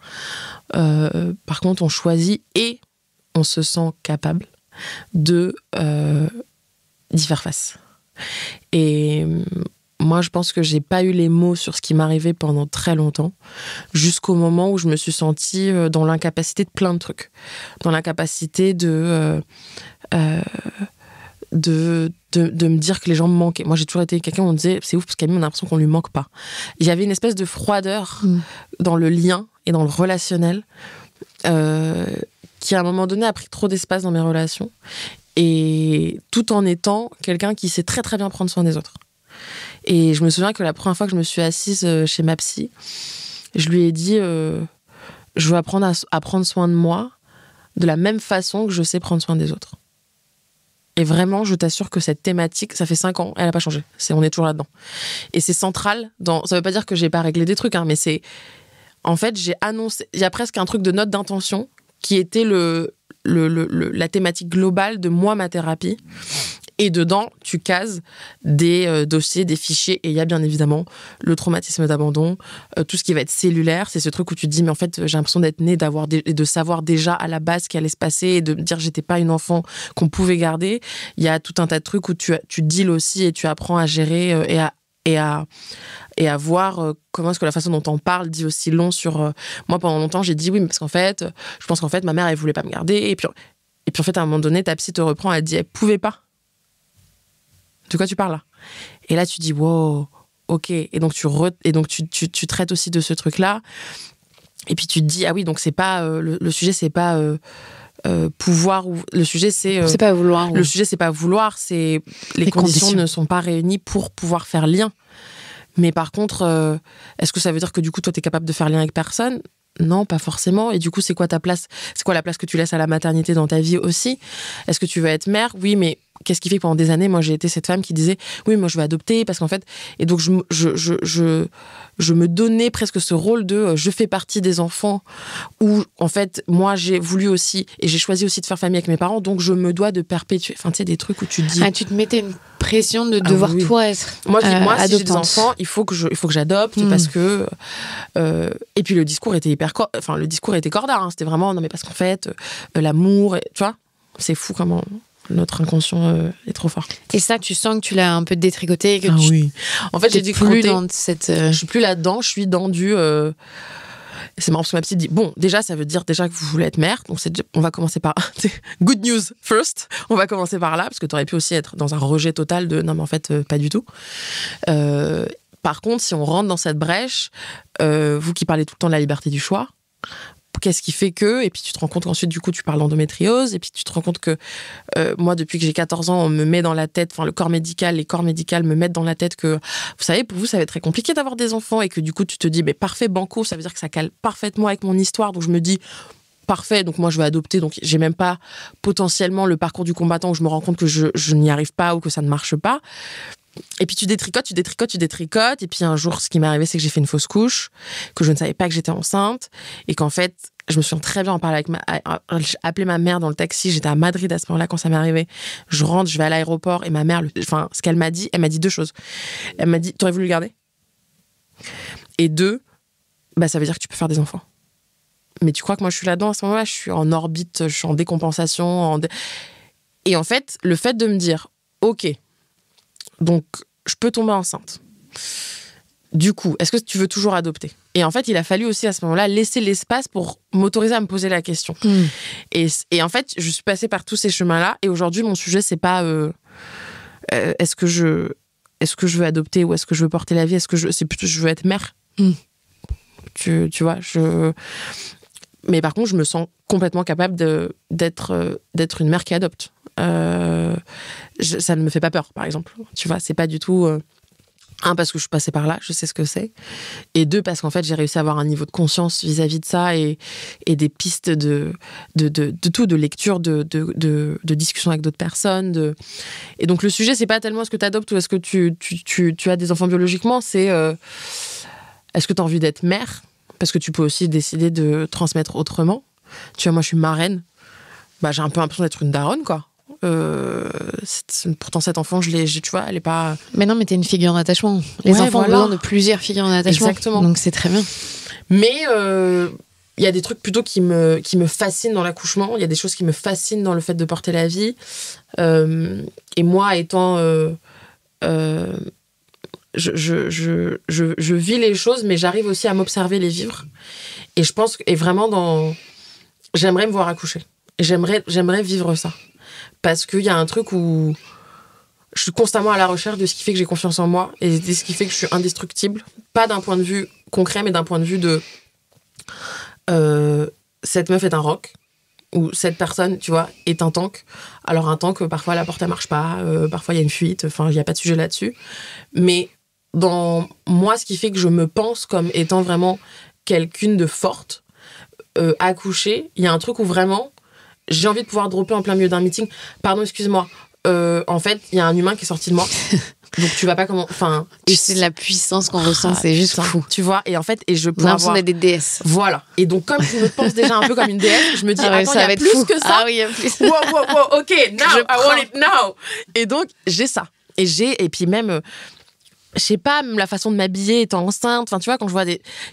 Par contre, on choisit et on se sent capable d'y faire face. Et moi, je pense que j'ai pas eu les mots sur ce qui m'arrivait pendant très longtemps, jusqu'au moment où je me suis sentie dans l'incapacité de plein de trucs. Dans l'incapacité de me dire que les gens me manquaient. Moi, j'ai toujours été quelqu'un où on disait, c'est ouf, parce qu'Amie, on a l'impression qu'on lui manque pas. Il y avait une espèce de froideur dans le lien et dans le relationnel qui, à un moment donné, a pris trop d'espace dans mes relations, et tout en étant quelqu'un qui sait très très bien prendre soin des autres. Et je me souviens que la première fois que je me suis assise chez ma psy, je lui ai dit je veux apprendre à prendre soin de moi de la même façon que je sais prendre soin des autres. Et vraiment, je t'assure que cette thématique, ça fait 5 ans, elle n'a pas changé. On est toujours là-dedans. Et c'est central dans... Ça veut pas dire que j'ai pas réglé des trucs, mais c'est... En fait, j'ai annoncé... Il y a presque un truc de note d'intention qui était la thématique globale de moi, ma thérapie. Et dedans, tu cases des dossiers, des fichiers, et il y a bien évidemment le traumatisme d'abandon, tout ce qui va être cellulaire. C'est ce truc où tu te dis, mais en fait, j'ai l'impression d'être née, de savoir déjà à la base ce qui allait se passer, et de me dire que j'étais pas une enfant qu'on pouvait garder. Il y a tout un tas de trucs où tu deals aussi, et tu apprends à gérer et à voir comment est-ce que la façon dont on parle dit aussi long sur... Moi, pendant longtemps, j'ai dit oui, mais parce qu'en fait, je pense qu'en fait, ma mère, elle voulait pas me garder. Et puis en fait, à un moment donné, ta psy te reprend, elle dit, elle pouvait pas. De quoi tu parles là? Et là, tu dis, wow, ok. Et donc, tu traites aussi de ce truc-là. Et puis, tu te dis, ah oui, donc c'est pas... le sujet, c'est pas... pouvoir... Le sujet, c'est... c'est pas vouloir. Le sujet, c'est pas vouloir. C'est... Les conditions ne sont pas réunies pour pouvoir faire lien. Mais par contre, est-ce que ça veut dire que du coup, toi, t'es capable de faire lien avec personne? Non, pas forcément. Et du coup, c'est quoi ta place? C'est quoi la place que tu laisses à la maternité dans ta vie aussi? Est-ce que tu veux être mère? Oui, mais qu'est-ce qui fait que pendant des années, moi, j'ai été cette femme qui disait oui, moi, je vais adopter parce qu'en fait, et donc je me donnais presque ce rôle de je fais partie des enfants où en fait, moi, j'ai voulu aussi et j'ai choisi aussi de faire famille avec mes parents, donc je me dois de perpétuer. Enfin, tu sais, des trucs où tu te dis. Ah, tu te mettais une pression de devoir toi être. Moi, adoptante. Si j'ai des enfants, il faut que j'adopte parce que. Et puis le discours était le discours était cordard. Hein, c'était vraiment non mais parce qu'en fait, l'amour, tu vois, c'est fou comment notre inconscient est trop fort. Et ça, tu sens que tu l'as un peu détricoté, que oui. En fait, j'ai dit plus dans cette. Je suis plus là-dedans. Je suis dans du. C'est marrant parce que ma petite dit bon, déjà ça veut dire déjà que vous voulez être mère, donc on va commencer par good news first. On va commencer par là parce que tu aurais pu aussi être dans un rejet total de non mais en fait pas du tout. Par contre, si on rentre dans cette brèche, vous qui parlez tout le temps de la liberté du choix, qu'est-ce qui fait que, et puis tu te rends compte qu'ensuite du coup tu parles d'endométriose, et puis tu te rends compte que moi depuis que j'ai 14 ans on me met dans la tête, enfin les corps médicaux me mettent dans la tête que vous savez pour vous ça va être très compliqué d'avoir des enfants, et que du coup tu te dis mais parfait banco, ça veut dire que ça cale parfaitement avec mon histoire, donc je me dis parfait, donc moi je vais adopter, donc j'ai même pas potentiellement le parcours du combattant où je me rends compte que je n'y arrive pas ou que ça ne marche pas. Et puis tu détricotes, et puis un jour ce qui m'est arrivé c'est que j'ai fait une fausse couche, que je ne savais pas que j'étais enceinte, et qu'en fait je me souviens très bien en parler j'ai appelé ma mère dans le taxi, j'étais à Madrid à ce moment-là quand ça m'est arrivé, je rentre, je vais à l'aéroport, et ma mère, ce qu'elle m'a dit, elle m'a dit 2 choses. Elle m'a dit t'aurais voulu le garder, et 2, ça veut dire que tu peux faire des enfants. Mais tu crois que moi je suis là-dedans à ce moment-là, je suis en orbite, je suis en décompensation, et en fait le fait de me dire ok, donc, je peux tomber enceinte. Du coup, est-ce que tu veux toujours adopter ? Et en fait, il a fallu aussi à ce moment-là laisser l'espace pour m'autoriser à me poser la question. Et en fait, je suis passée par tous ces chemins-là. Et aujourd'hui, mon sujet, c'est pas est-ce que je veux adopter ou est-ce que je veux porter la vie ? C'est plutôt je veux être mère. Tu vois, mais par contre, je me sens complètement capable d'être une mère qui adopte. Ça ne me fait pas peur, par exemple. Tu vois, c'est pas du tout... parce que je suis passée par là, je sais ce que c'est. Et 2, parce qu'en fait, j'ai réussi à avoir un niveau de conscience vis-à-vis de ça et des pistes de lecture, de discussion avec d'autres personnes. Et donc, le sujet, c'est pas tellement est-ce que tu adoptes ou est-ce que tu as des enfants biologiquement, c'est est-ce que tu as envie d'être mère ? Parce que tu peux aussi décider de transmettre autrement. Tu vois, moi, je suis marraine. J'ai un peu l'impression d'être une daronne, quoi. Pourtant, cet enfant, tu vois, elle est pas... Mais non, mais t'es une figure d'attachement. Les enfants ont besoin de plusieurs figures d'attachement. Exactement. Donc, c'est très bien. Mais il y a des trucs plutôt qui me fascinent dans l'accouchement. Il y a des choses qui me fascinent dans le fait de porter la vie. Et moi, étant... Je vis les choses, mais j'arrive aussi à m'observer les vivre. Et je pense que vraiment j'aimerais me voir accoucher. Et j'aimerais vivre ça. Parce qu'il y a un truc où je suis constamment à la recherche de ce qui fait que j'ai confiance en moi et de ce qui fait que je suis indestructible. Pas d'un point de vue concret, mais d'un point de vue de cette meuf est un roc, ou cette personne, tu vois, est un tank. Alors un tank, parfois la porte elle marche pas, parfois il y a une fuite, enfin il n'y a pas de sujet là-dessus. Mais dans moi, ce qui fait que je me pense comme étant vraiment quelqu'une de forte, accouchée, il y a un truc où vraiment j'ai envie de pouvoir dropper en plein milieu d'un meeting. Pardon, excuse-moi. En fait, il y a un humain qui est sorti de moi. Donc tu vas pas comment. Enfin. Et c'est la puissance qu'on ressent, c'est juste fou. Tu vois. Et en fait, je peux l'impression d'être des déesses. Voilà. Et donc comme je me pense déjà un peu comme une déesse, je me dis attends, il y a plus fou. Que ça. Ah oui, il y a plus. Wow, ok, now I want it now. Et donc j'ai ça. Et puis même. Je sais pas, même la façon de m'habiller étant enceinte, enfin tu vois, quand je vois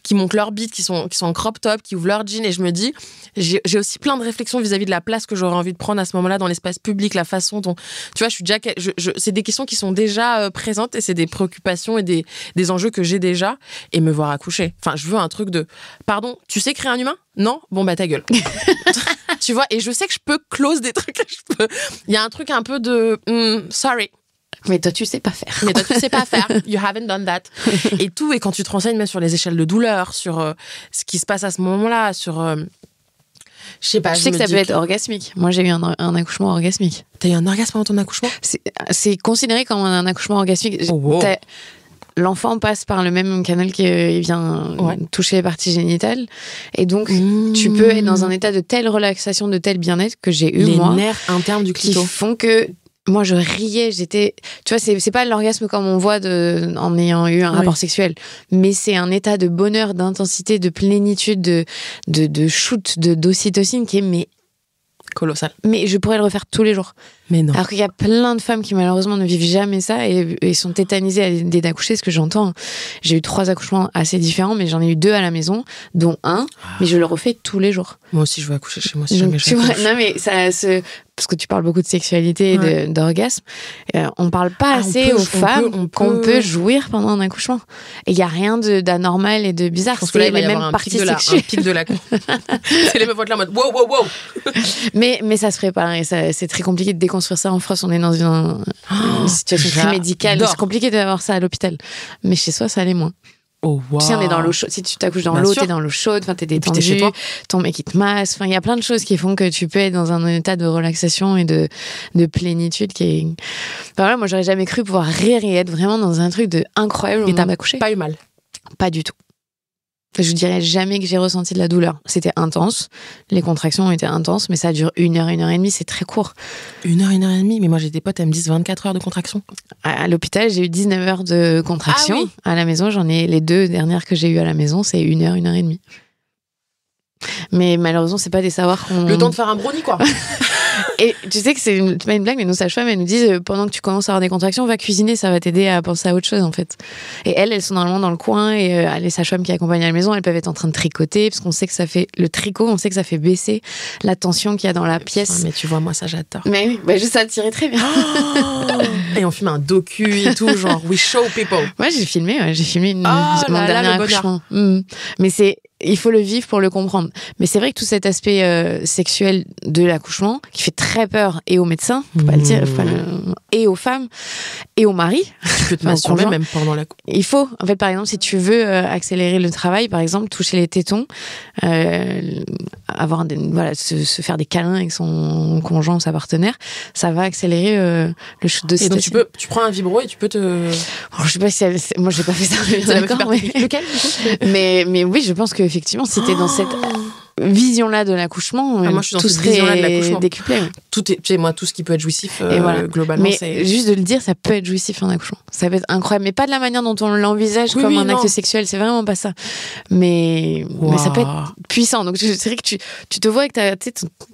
qui montent leur bite, qui sont en crop top, qui ouvrent leur jean, et je me dis, j'ai aussi plein de réflexions vis-à-vis de la place que j'aurais envie de prendre à ce moment-là dans l'espace public, la façon dont, tu vois, c'est des questions qui sont déjà présentes, et c'est des préoccupations et des enjeux que j'ai déjà, et me voir accoucher. Enfin, je veux un truc de, pardon, tu sais créer un humain ? Non ? Bon ta gueule. Tu vois, et je sais que je peux close des trucs, il y a un truc un peu de, sorry. Mais toi, tu sais pas faire. You haven't done that. Et tout, et quand tu te renseignes même sur les échelles de douleur, sur ce qui se passe à ce moment-là, sur... je sais pas. Je sais que ça peut être orgasmique. Moi, j'ai eu un accouchement orgasmique. T'as eu un orgasme pendant ton accouchement ? C'est considéré comme un accouchement orgasmique. Oh, wow. L'enfant passe par le même canal qui vient toucher les parties génitales. Et donc, tu peux être dans un état de telle relaxation, de tel bien-être que j'ai eu, les nerfs internes du clito. Qui font que Moi, je riais, j'étais... Tu vois, c'est pas l'orgasme comme on voit en ayant eu un rapport sexuel, mais c'est un état de bonheur, d'intensité, de plénitude, de shoot, d'ocytocine qui est colossal. Mais je pourrais le refaire tous les jours. Mais non. Alors qu'il y a plein de femmes qui malheureusement ne vivent jamais ça et sont tétanisées à l'idée d'accoucher, ce que j'entends. J'ai eu 3 accouchements assez différents, mais j'en ai eu 2 à la maison, dont un, mais je le refais tous les jours. Moi aussi, je veux accoucher chez moi si jamais j'accouche. Non, mais parce que tu parles beaucoup de sexualité et d'orgasme, on parle pas assez aux femmes qu'on peut jouir pendant un accouchement. Et il y a rien d'anormal et de bizarre. C'est les mêmes parties sexuelles. Un pic de la c'est les meufs vont être là en mode wow, wow, wow. Mais ça se prépare et c'est très compliqué de déconstruire ça en France. On est dans une situation très médicale. C'est compliqué d'avoir ça à l'hôpital. Mais chez soi, ça l'est moins. Oh, wow. Si on est dans l'eau chaude, si tu t'accouches dans l'eau, t'es dans l'eau chaude, t'es détendu, chez toi. Ton mec il te masse, il y a plein de choses qui font que tu peux être dans un état de relaxation et de plénitude qui est... Voilà, moi j'aurais jamais cru pouvoir rire et être vraiment dans un truc de incroyable au moment d'accoucher. Pas eu mal? Pas du tout. Je dirais jamais que j'ai ressenti de la douleur. C'était intense, les contractions ont été intenses, mais ça dure 1 heure, 1 heure et demie, c'est très court. 1 heure, 1 heure et demie? Mais moi j'ai des potes, elles me disent 24 heures de contraction. À l'hôpital, j'ai eu 19 heures de contraction. Ah oui. À la maison, j'en ai les 2 dernières que j'ai eues à la maison, c'est 1 heure, 1 heure et demie. Mais malheureusement, c'est pas des savoirs qu'on... Le temps de faire un brownie, quoi. Et tu sais que c'est pas une blague, mais nos sages-femmes, elles nous disent pendant que tu commences à avoir des contractions, va cuisiner, ça va t'aider à penser à autre chose, en fait. Et elles sont normalement dans le coin, et les sages-femmes qui accompagnent à la maison, elles peuvent être en train de tricoter, parce qu'on sait que ça fait le tricot, on sait que ça fait baisser la tension qu'il y a dans la pièce. Mais tu vois, moi, ça, j'adore. Mais oui, juste ça tirait très bien. Et on filme un docu et tout, genre, we show people. Moi, j'ai filmé mon dernier accouchement. Mais il faut le vivre pour le comprendre. Mais c'est vrai que tout cet aspect sexuel de l'accouchement, qui fait très peur et aux médecins, faut pas le dire, et aux femmes, et aux maris. Tu peux te masturber même pendant l'accouchement. Il faut. En fait, par exemple, si tu veux accélérer le travail, par exemple, toucher les tétons, se faire des câlins avec son conjoint ou sa partenaire, ça va accélérer le shoot de cytocine. Et donc tu prends un vibro et tu peux te... je sais pas si moi j'ai pas fait ça, d'accord, mais oui, je pense qu'effectivement, si t'es dans cette vision-là de l'accouchement, moi, je suis dans tout cette vision-là de l'accouchement. Décuplé. Tout ce qui peut être jouissif, globalement, mais c'est... juste de le dire, ça peut être jouissif en accouchement. Ça peut être incroyable, mais pas de la manière dont on l'envisage comme un acte sexuel, c'est vraiment pas ça. Mais ça peut être puissant. Donc c'est vrai que tu te vois avec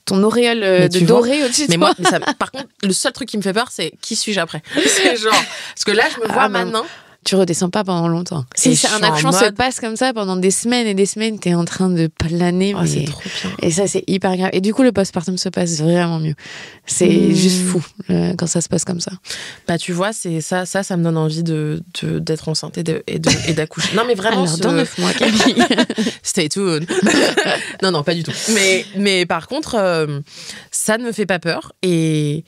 ton auréole de doré au-dessus de toi. Par contre, le seul truc qui me fait peur, c'est qui suis-je après. C'est genre... Parce que là, je me vois maintenant... Tu redescends pas pendant longtemps. Si un accouchement se passe comme ça pendant des semaines et des semaines, t'es en train de planer. C'est trop bien. Et ça, c'est hyper grave. Et du coup, le postpartum se passe vraiment mieux. C'est juste fou quand ça se passe comme ça. Bah, tu vois, c'est ça me donne envie d'être enceinte et d'accoucher. Non, mais vraiment. Alors, dans 9 mois, Camille. Stay tuned. Non, pas du tout. Mais par contre, ça ne me fait pas peur et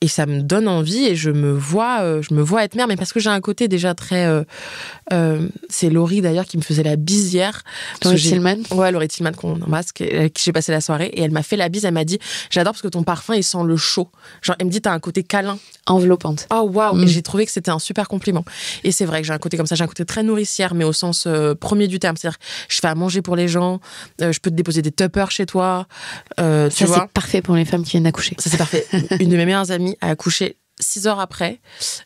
ça me donne envie et je me vois être mère, mais parce que j'ai un côté déjà très c'est Laurie d'ailleurs qui me faisait la bise hier. Laurie Tillman. Ouais, Laurie Tillman qu'on embrasse, avec qui j'ai passé la soirée, et elle m'a fait la bise. Elle m'a dit j'adore parce que ton parfum il sent le chaud, genre elle me dit t'as un côté câlin, enveloppante. Oh waouh. Et j'ai trouvé que c'était un super compliment. Et c'est vrai que j'ai un côté comme ça, j'ai un côté très nourricière, mais au sens premier du terme, c'est-à-dire je fais à manger pour les gens, je peux te déposer des tuppers chez toi, ça c'est parfait pour les femmes qui viennent d'accoucher. Ça c'est parfait. Une de mes meilleures amies a accouché 6 heures après.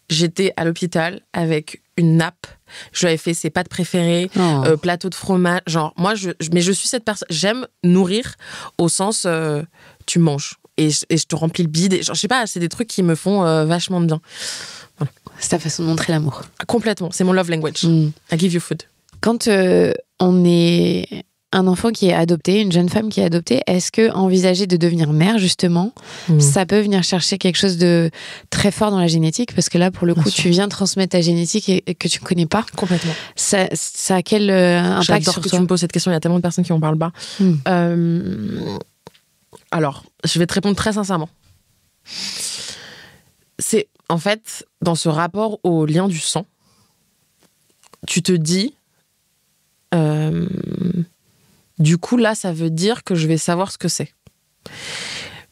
J'étais à l'hôpital avec une nappe. Je lui avais fait ses pâtes préférées, plateau de fromage. Genre, moi, mais je suis cette personne. J'aime nourrir au sens, tu manges. Et je te remplis le bide. Genre, je sais pas, c'est des trucs qui me font vachement de bien. Voilà. C'est ta façon de montrer l'amour. Complètement. C'est mon love language. I give you food. Quand on est un enfant qui est adopté, une jeune femme qui est adoptée, est-ce que envisager de devenir mère, justement, ça peut venir chercher quelque chose de très fort dans la génétique? Parce que là, pour le coup, tu viens transmettre ta génétique et que tu ne connais pas. Complètement. Ça a quel impact sur toi? J'adore que tu me poses cette question, il y a tellement de personnes qui en parlent pas. Alors, je vais te répondre très sincèrement. C'est, en fait, dans ce rapport au lien du sang, tu te dis... du coup, là, ça veut dire que je vais savoir ce que c'est.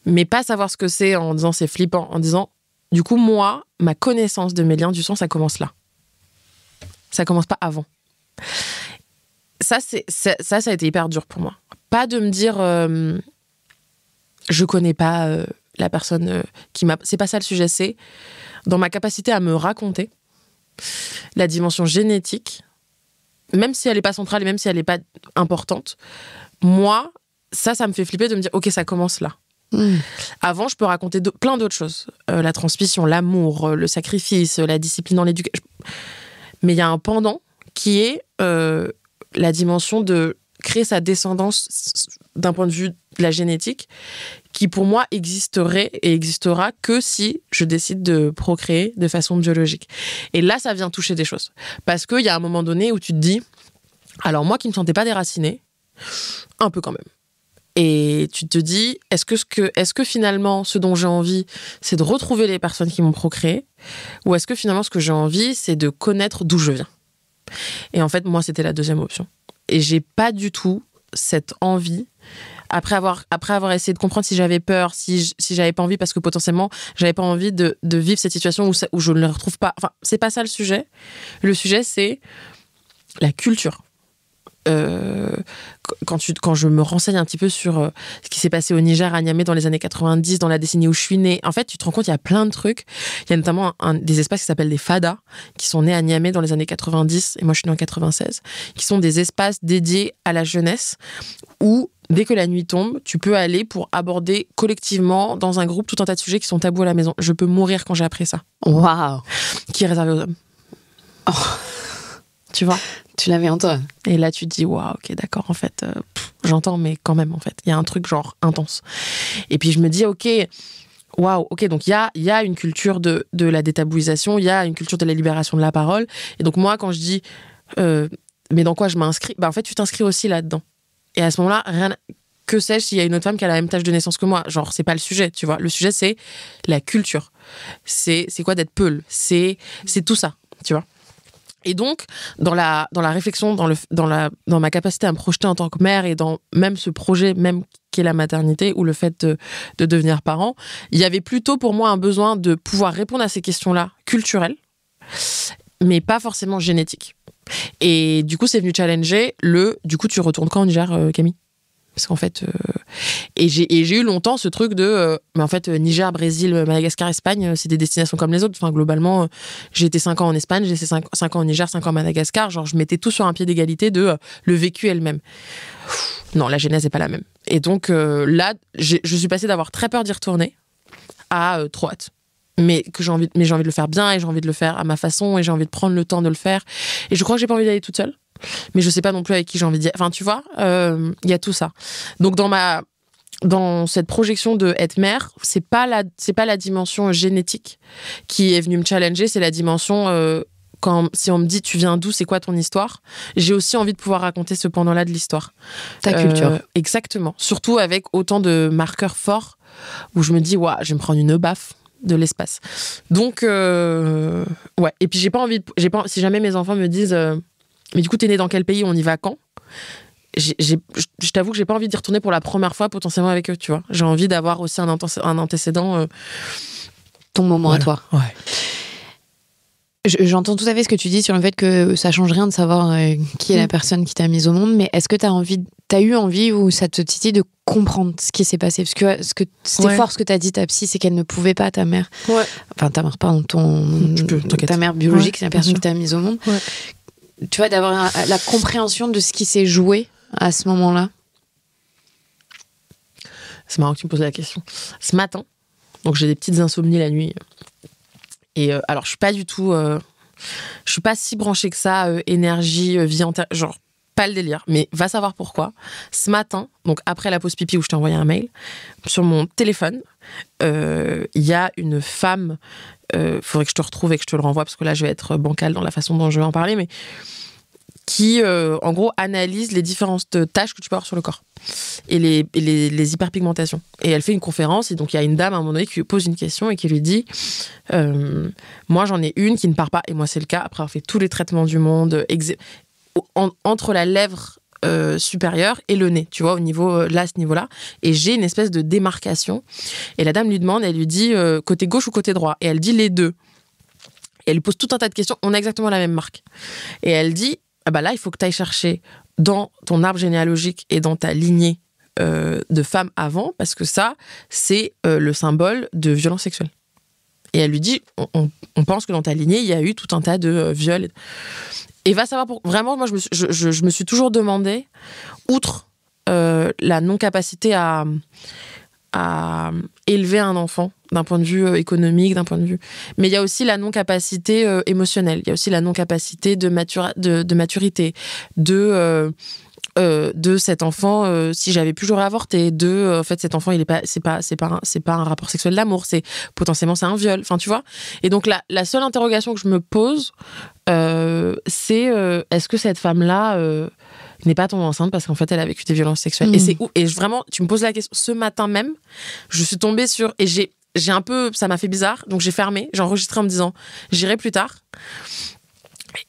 Mais pas savoir ce que c'est en disant c'est flippant, en disant, du coup, moi, ma connaissance de mes liens du sang, ça commence là. Ça commence pas avant. Ça a été hyper dur pour moi. Pas de me dire, je connais pas la personne qui m'a... C'est pas ça le sujet, c'est dans ma capacité à me raconter la dimension génétique, même si elle n'est pas centrale et même si elle n'est pas importante, moi, ça me fait flipper de me dire, ok, ça commence là. Avant, je peux raconter plein d'autres choses. La transmission, l'amour, le sacrifice, la discipline dans l'éducation. Mais il y a un pendant qui est la dimension de créer sa descendance d'un point de vue de la génétique, qui pour moi existerait et existera que si je décide de procréer de façon biologique. Et là, ça vient toucher des choses. Parce qu'il y a un moment donné où tu te dis, alors moi qui ne me sentais pas déracinée, un peu quand même. Et tu te dis, est-ce que finalement, ce dont j'ai envie, c'est de retrouver les personnes qui m'ont procréé, ou est-ce que finalement, ce que j'ai envie, c'est de connaître d'où je viens? Et en fait, moi, c'était la deuxième option. Et j'ai pas du tout cette envie, après avoir essayé de comprendre si j'avais peur, si j'avais pas envie, parce que potentiellement, j'avais pas envie de vivre cette situation où je ne le retrouve pas. Enfin, c'est pas ça le sujet. Le sujet, c'est la culture. Quand je me renseigne un petit peu sur ce qui s'est passé au Niger, à Niamey, dans les années 90, dans la décennie où je suis née, en fait, tu te rends compte, il y a plein de trucs. Il y a notamment des espaces qui s'appellent des fadas, qui sont nés à Niamey dans les années 90, et moi je suis née en 96, qui sont des espaces dédiés à la jeunesse, où, dès que la nuit tombe, tu peux aller pour aborder collectivement, dans un groupe, tout un tas de sujets qui sont tabous à la maison. Je peux mourir quand j'ai appris ça. Waouh! Qui est réservé aux hommes. Oh. Tu vois? Tu l'avais en toi. Et là, tu te dis, waouh, ok, d'accord, en fait, j'entends, mais quand même, en fait, il y a un truc genre intense. Et puis je me dis, ok, waouh, ok, donc il y a une culture de la détabouisation, il y a une culture de la libération de la parole. Et donc moi, quand je dis, mais dans quoi je m'inscris, en fait, tu t'inscris aussi là-dedans. Et à ce moment-là, que sais-je s'il y a une autre femme qui a la même tâche de naissance que moi? Genre, c'est pas le sujet, tu vois. Le sujet, c'est la culture. C'est quoi d'être peul? C'est tout ça, tu vois. Et donc, dans la réflexion, dans ma capacité à me projeter en tant que mère et dans même ce projet même qu'est la maternité ou le fait de devenir parent, il y avait plutôt pour moi un besoin de pouvoir répondre à ces questions-là culturelles, mais pas forcément génétiques. Et du coup, c'est venu challenger du coup, tu retournes quand au Niger, Camille? Parce qu'en fait... Et j'ai eu longtemps ce truc de... mais en fait, Niger, Brésil, Madagascar, Espagne, c'est des destinations comme les autres. Enfin, globalement, j'ai été 5 ans en Espagne, j'ai été 5 ans au Niger, 5 ans à Madagascar. Genre, je mettais tout sur un pied d'égalité de le vécu elle-même. Non, la genèse n'est pas la même. Et donc, là, je suis passée d'avoir très peur d'y retourner à trop hâte. Mais j'ai envie de le faire bien et j'ai envie de le faire à ma façon et j'ai envie de prendre le temps de le faire. Et je crois que j'ai pas envie d'aller toute seule. Mais je sais pas non plus avec qui j'ai envie d'y aller. Enfin, tu vois, il y a tout ça. Donc, dans cette projection de être mère, c'est pas la dimension génétique qui est venue me challenger, c'est la dimension si on me dit tu viens d'où, c'est quoi ton histoire, j'ai aussi envie de pouvoir raconter ce pendant-là de l'histoire. Ta culture. Exactement. Surtout avec autant de marqueurs forts où je me dis, waouh, je vais me prendre une baffe de l'espace. Donc, ouais. Et puis, j'ai pas envie si jamais mes enfants me disent, mais du coup, t'es né dans quel pays, on y va quand? Je t'avoue que j'ai pas envie d'y retourner pour la première fois potentiellement avec eux, tu vois. J'ai envie d'avoir aussi un antécédent. Ton moment voilà. à toi. Ouais. J'entends tout à fait ce que tu dis sur le fait que ça change rien de savoir qui est la personne qui t'a mise au monde, mais est-ce que t'as eu envie ou ça te titille de comprendre ce qui s'est passé? Parce que c'était fort ce que t'as dit, ta psy, c'est qu'elle ne pouvait pas, ta mère. Ouais. Enfin, ta mère, pardon, ta mère biologique, c'est la personne qui t'a mise au monde. Ouais. Tu vois, d'avoir la compréhension de ce qui s'est joué à ce moment-là. C'est marrant que tu me poses la question. Ce matin, donc j'ai des petites insomnies la nuit. Et alors, je suis pas du tout... je suis pas si branchée que ça, énergie, vie antérieure, genre, pas le délire. Mais va savoir pourquoi. Ce matin, donc après la pause pipi où je t'ai envoyé un mail, sur mon téléphone, il y a une femme... faudrait que je te retrouve et que je te le renvoie parce que là je vais être bancale dans la façon dont je vais en parler, mais qui en gros analyse les différentes taches que tu peux avoir sur le corps et les hyperpigmentations, et elle fait une conférence et donc il y a une dame à un moment donné qui lui pose une question et qui lui dit moi j'en ai une qui ne part pas, et moi c'est le cas après avoir fait tous les traitements du monde entre la lèvre supérieur et le nez, tu vois, au niveau là, à ce niveau-là, et j'ai une espèce de démarcation, et la dame lui demande, elle lui dit côté gauche ou côté droit, et elle dit les deux, et elle lui pose tout un tas de questions, on a exactement la même marque, et elle dit ah bah là il faut que tu ailles chercher dans ton arbre généalogique et dans ta lignée de femme avant, parce que ça, c'est le symbole de violence sexuelle. Et elle lui dit, on pense que dans ta lignée, il y a eu tout un tas de viols. Et va savoir, vraiment, moi, je me suis toujours demandé, outre la non-capacité à élever un enfant, d'un point de vue économique, d'un point de vue... Mais il y a aussi la non-capacité émotionnelle, il y a aussi la non-capacité de maturité, de cet enfant, si j'avais pu, j'aurais avorté, en fait, cet enfant, c'est pas un rapport sexuel d'amour, potentiellement c'est un viol, enfin, tu vois. Et donc, la seule interrogation que je me pose, c'est est-ce que cette femme-là n'est pas tombée enceinte parce qu'en fait, elle a vécu des violences sexuelles. Et c'est où? Et vraiment, tu me poses la question, ce matin même, je suis tombée sur... Et j'ai un peu... Ça m'a fait bizarre, donc j'ai fermé, j'ai enregistré en me disant, j'irai plus tard.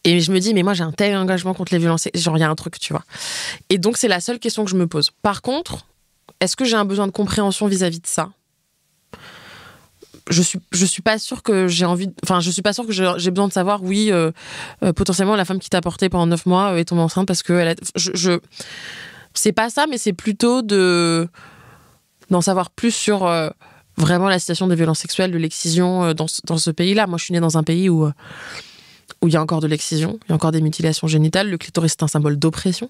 Et je me dis, mais moi, j'ai un tel engagement contre les violences, genre, il y a un truc, tu vois. Et donc, c'est la seule question que je me pose. Par contre, est-ce que j'ai un besoin de compréhension vis-à-vis de ça ? Je suis pas sûre que j'ai envie... Enfin, je suis pas sûre que j'ai besoin de savoir, oui, potentiellement, la femme qui t'a porté pendant 9 mois est tombée enceinte parce qu'elle a... C'est pas ça, mais c'est plutôt d'en savoir plus sur vraiment la situation des violences sexuelles, de l'excision dans ce pays-là. Moi, je suis née dans un pays où il y a encore de l'excision, il y a encore des mutilations génitales. Le clitoris, c'est un symbole d'oppression.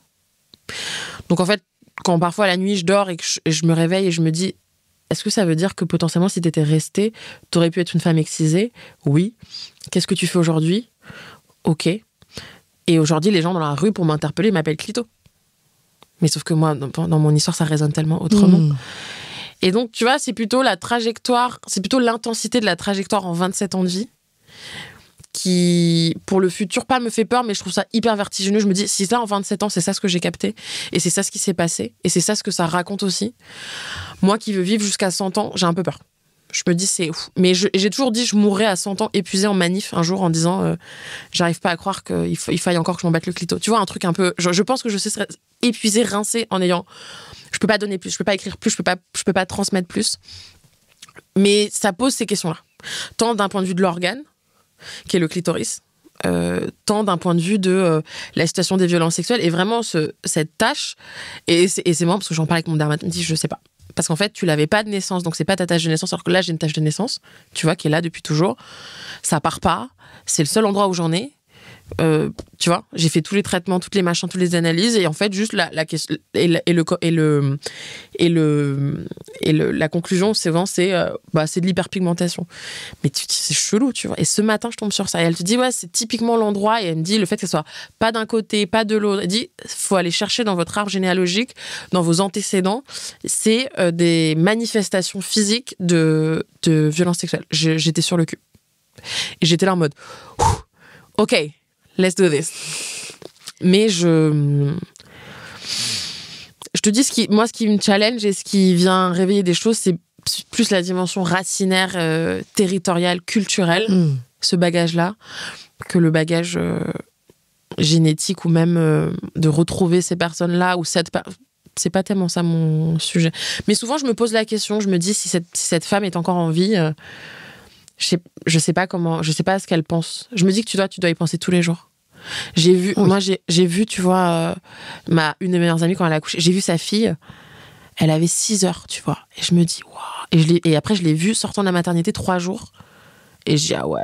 Donc, en fait, quand parfois la nuit, je dors et que je me réveille et je me dis, est-ce que ça veut dire que potentiellement, si t'étais restée, t'aurais pu être une femme excisée ? Oui. Qu'est-ce que tu fais aujourd'hui ? Ok. Et aujourd'hui, les gens dans la rue, pour m'interpeller, m'appellent clito. Mais sauf que moi, dans mon histoire, ça résonne tellement autrement. Et donc, tu vois, c'est plutôt la trajectoire, c'est plutôt l'intensité de la trajectoire en 27 ans de vie qui, pour le futur, pas me fait peur, mais je trouve ça hyper vertigineux. Je me dis, si là, en 27 ans, c'est ça ce que j'ai capté, et c'est ça ce qui s'est passé, et c'est ça ce que ça raconte aussi, moi qui veux vivre jusqu'à 100 ans, j'ai un peu peur. Je me dis, c'est ouf. Mais j'ai toujours dit, je mourrais à 100 ans épuisée en manif un jour en disant, j'arrive pas à croire qu'il faille encore que je m'en batte le clito. Tu vois, un truc un peu... Je pense que je serais épuisée, rincée, en ayant... Je peux pas donner plus, je peux pas écrire plus, je peux pas transmettre plus. Mais ça pose ces questions-là. Tant d'un point de vue de l'organe, qui est le clitoris, tant d'un point de vue de la situation des violences sexuelles, et vraiment cette tâche, et c'est marrant parce que j'en parle avec mon dermatologue, il me dit, je sais pas. Parce qu'en fait, tu l'avais pas de naissance, donc c'est pas ta tache de naissance, alors que là, j'ai une tache de naissance, tu vois, qui est là depuis toujours. Ça part pas, c'est le seul endroit où j'en ai. Tu vois, j'ai fait tous les traitements, toutes les machins, toutes les analyses, et en fait, juste la question la conclusion, c'est de l'hyperpigmentation. Mais c'est chelou, tu vois. Et ce matin, je tombe sur ça, et elle te dit, ouais, c'est typiquement l'endroit, et elle me dit, le fait que ce soit pas d'un côté, pas de l'autre, elle dit, faut aller chercher dans votre arbre généalogique, dans vos antécédents, c'est des manifestations physiques de violence sexuelle. J'étais sur le cul. Et j'étais là en mode, ok, let's do this. Mais je te dis, ce qui me challenge et ce qui vient réveiller des choses, c'est plus la dimension racinaire, territoriale, culturelle, ce bagage-là, que le bagage génétique, ou même de retrouver ces personnes-là, ou c'est pas tellement ça mon sujet. Mais souvent, je me pose la question, je me dis, si cette femme est encore en vie, je sais pas ce qu'elle pense. Je me dis que tu dois y penser tous les jours. J'ai vu, tu vois, une de mes meilleures amies, quand elle a accouché, j'ai vu sa fille, elle avait 6 heures, tu vois. Et je me dis, waouh. Et après, je l'ai vue sortant de la maternité 3 jours. Et je dis, ah ouais,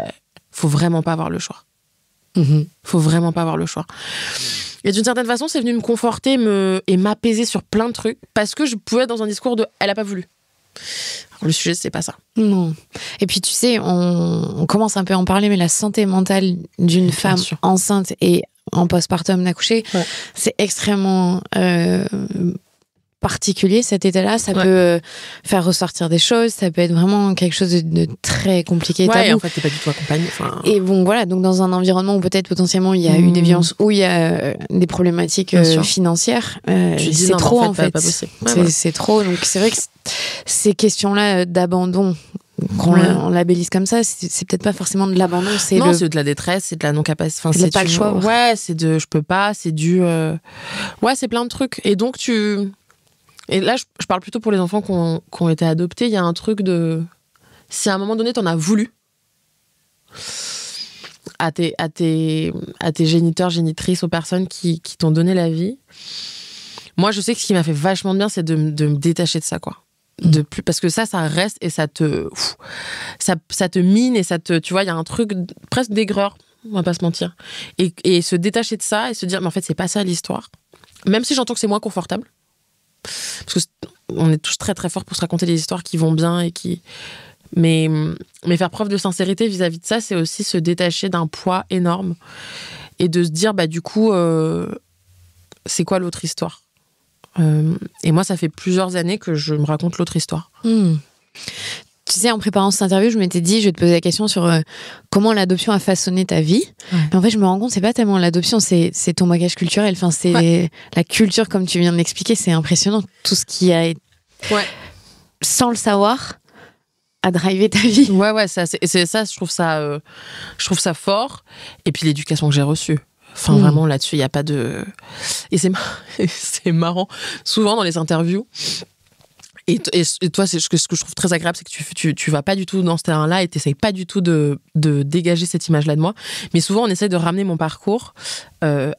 faut vraiment pas avoir le choix. Faut vraiment pas avoir le choix. Et d'une certaine façon, c'est venu me conforter et m'apaiser sur plein de trucs, parce que je pouvais être dans un discours de elle a pas voulu. Alors, le sujet, c'est pas ça. Non. Et puis, tu sais, on commence un peu à en parler, mais la santé mentale d'une femme enceinte et en postpartum d'accoucher, c'est extrêmement particulier, cet état-là. Ça peut faire ressortir des choses, ça peut être vraiment quelque chose de très compliqué. Et en fait, t'es pas du tout accompagnée. Et bon, voilà, donc dans un environnement où peut-être potentiellement il y a eu des violences, où il y a des problématiques financières, c'est trop, en fait. C'est trop. Donc c'est vrai que ces questions-là d'abandon, on labellise comme ça, c'est peut-être pas forcément de l'abandon, c'est de la détresse, c'est de la non-capacité. Enfin, c'est pas le choix. Ouais, c'est de je peux pas, c'est du ouais, c'est plein de trucs. Et donc et là, je parle plutôt pour les enfants qui ont été adoptés. Il y a un truc de... Si à un moment donné, t'en as voulu à tes géniteurs, génitrices, aux personnes qui t'ont donné la vie, moi, je sais que ce qui m'a fait vachement de bien, c'est de me détacher de ça, quoi. Parce que ça reste et ça te mine et tu vois, il y a un truc presque d'aigreur, on va pas se mentir. Et se détacher de ça et se dire, mais en fait, c'est pas ça l'histoire. Même si j'entends que c'est moins confortable. Parce qu'on est tous très très forts pour se raconter des histoires qui vont bien et qui... Mais faire preuve de sincérité vis-à-vis de ça, c'est aussi se détacher d'un poids énorme et de se dire, du coup, c'est quoi l'autre histoire ? Et moi, ça fait plusieurs années que je me raconte l'autre histoire. Tu sais, en préparant cette interview, je m'étais dit, je vais te poser la question sur comment l'adoption a façonné ta vie. Mais en fait, je me rends compte, c'est pas tellement l'adoption, c'est ton bagage culturel. Enfin, c'est la culture, comme tu viens de l'expliquer, c'est impressionnant. Tout ce qui a, sans le savoir, a drivé ta vie. Ouais, c'est ça, je trouve ça fort. Et puis l'éducation que j'ai reçue. Enfin, vraiment, là-dessus, il n'y a pas de... Et c'est marrant. Souvent, dans les interviews, et toi, ce que je trouve très agréable, c'est que tu vas pas du tout dans ce terrain-là et tu n'essayes pas du tout de dégager cette image-là de moi. Mais souvent, on essaie de ramener mon parcours au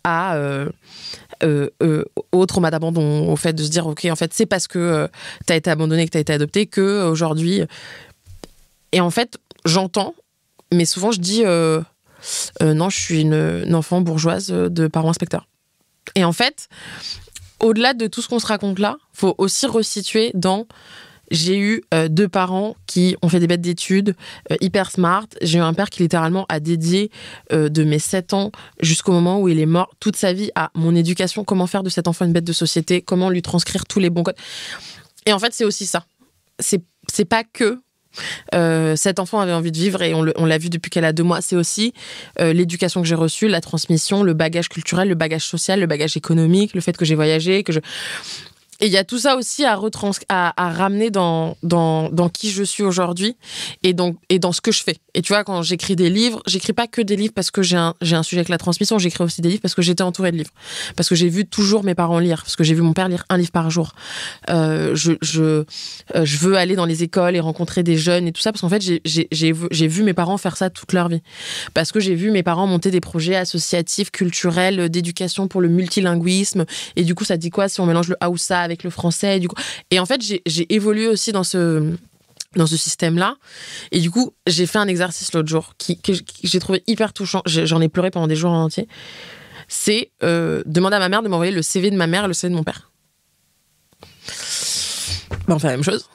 trauma d'abandon, au fait de se dire, OK, en fait, c'est parce que tu as été abandonné, que tu as été adopté, qu'aujourd'hui... Et en fait, j'entends, mais souvent, je dis... non, je suis une enfant bourgeoise de parents inspecteurs. Et en fait, au-delà de tout ce qu'on se raconte là, faut aussi resituer dans... J'ai eu 2 parents qui ont fait des bêtes d'études, hyper smart. J'ai eu un père qui littéralement a dédié de mes 7 ans jusqu'au moment où il est mort, toute sa vie à mon éducation, comment faire de cet enfant une bête de société, comment lui transcrire tous les bons codes. Et en fait, c'est aussi ça. C'est pas que... cet enfant avait envie de vivre et on l'a vu depuis qu'elle a 2 mois. C'est aussi l'éducation que j'ai reçue, la transmission, le bagage culturel, le bagage social, le bagage économique, le fait que j'ai voyagé, Et il y a tout ça aussi à ramener dans qui je suis aujourd'hui et dans ce que je fais. Et tu vois, quand j'écris des livres, j'écris pas que des livres parce que j'ai un sujet avec la transmission, j'écris aussi des livres parce que j'étais entourée de livres. Parce que j'ai vu toujours mes parents lire, parce que j'ai vu mon père lire 1 livre par jour. Je veux aller dans les écoles et rencontrer des jeunes et tout ça, parce qu'en fait, j'ai vu mes parents faire ça toute leur vie. Parce que j'ai vu mes parents monter des projets associatifs, culturels, d'éducation pour le multilinguisme. Et du coup, ça dit quoi si on mélange le Haoussa avec le français, du coup. Et en fait, j'ai évolué aussi dans ce système-là. Et du coup, j'ai fait un exercice l'autre jour que j'ai trouvé hyper touchant. J'en ai pleuré pendant des jours en entier. C'est demander à ma mère de m'envoyer le CV de ma mère et le CV de mon père. On fait la même chose.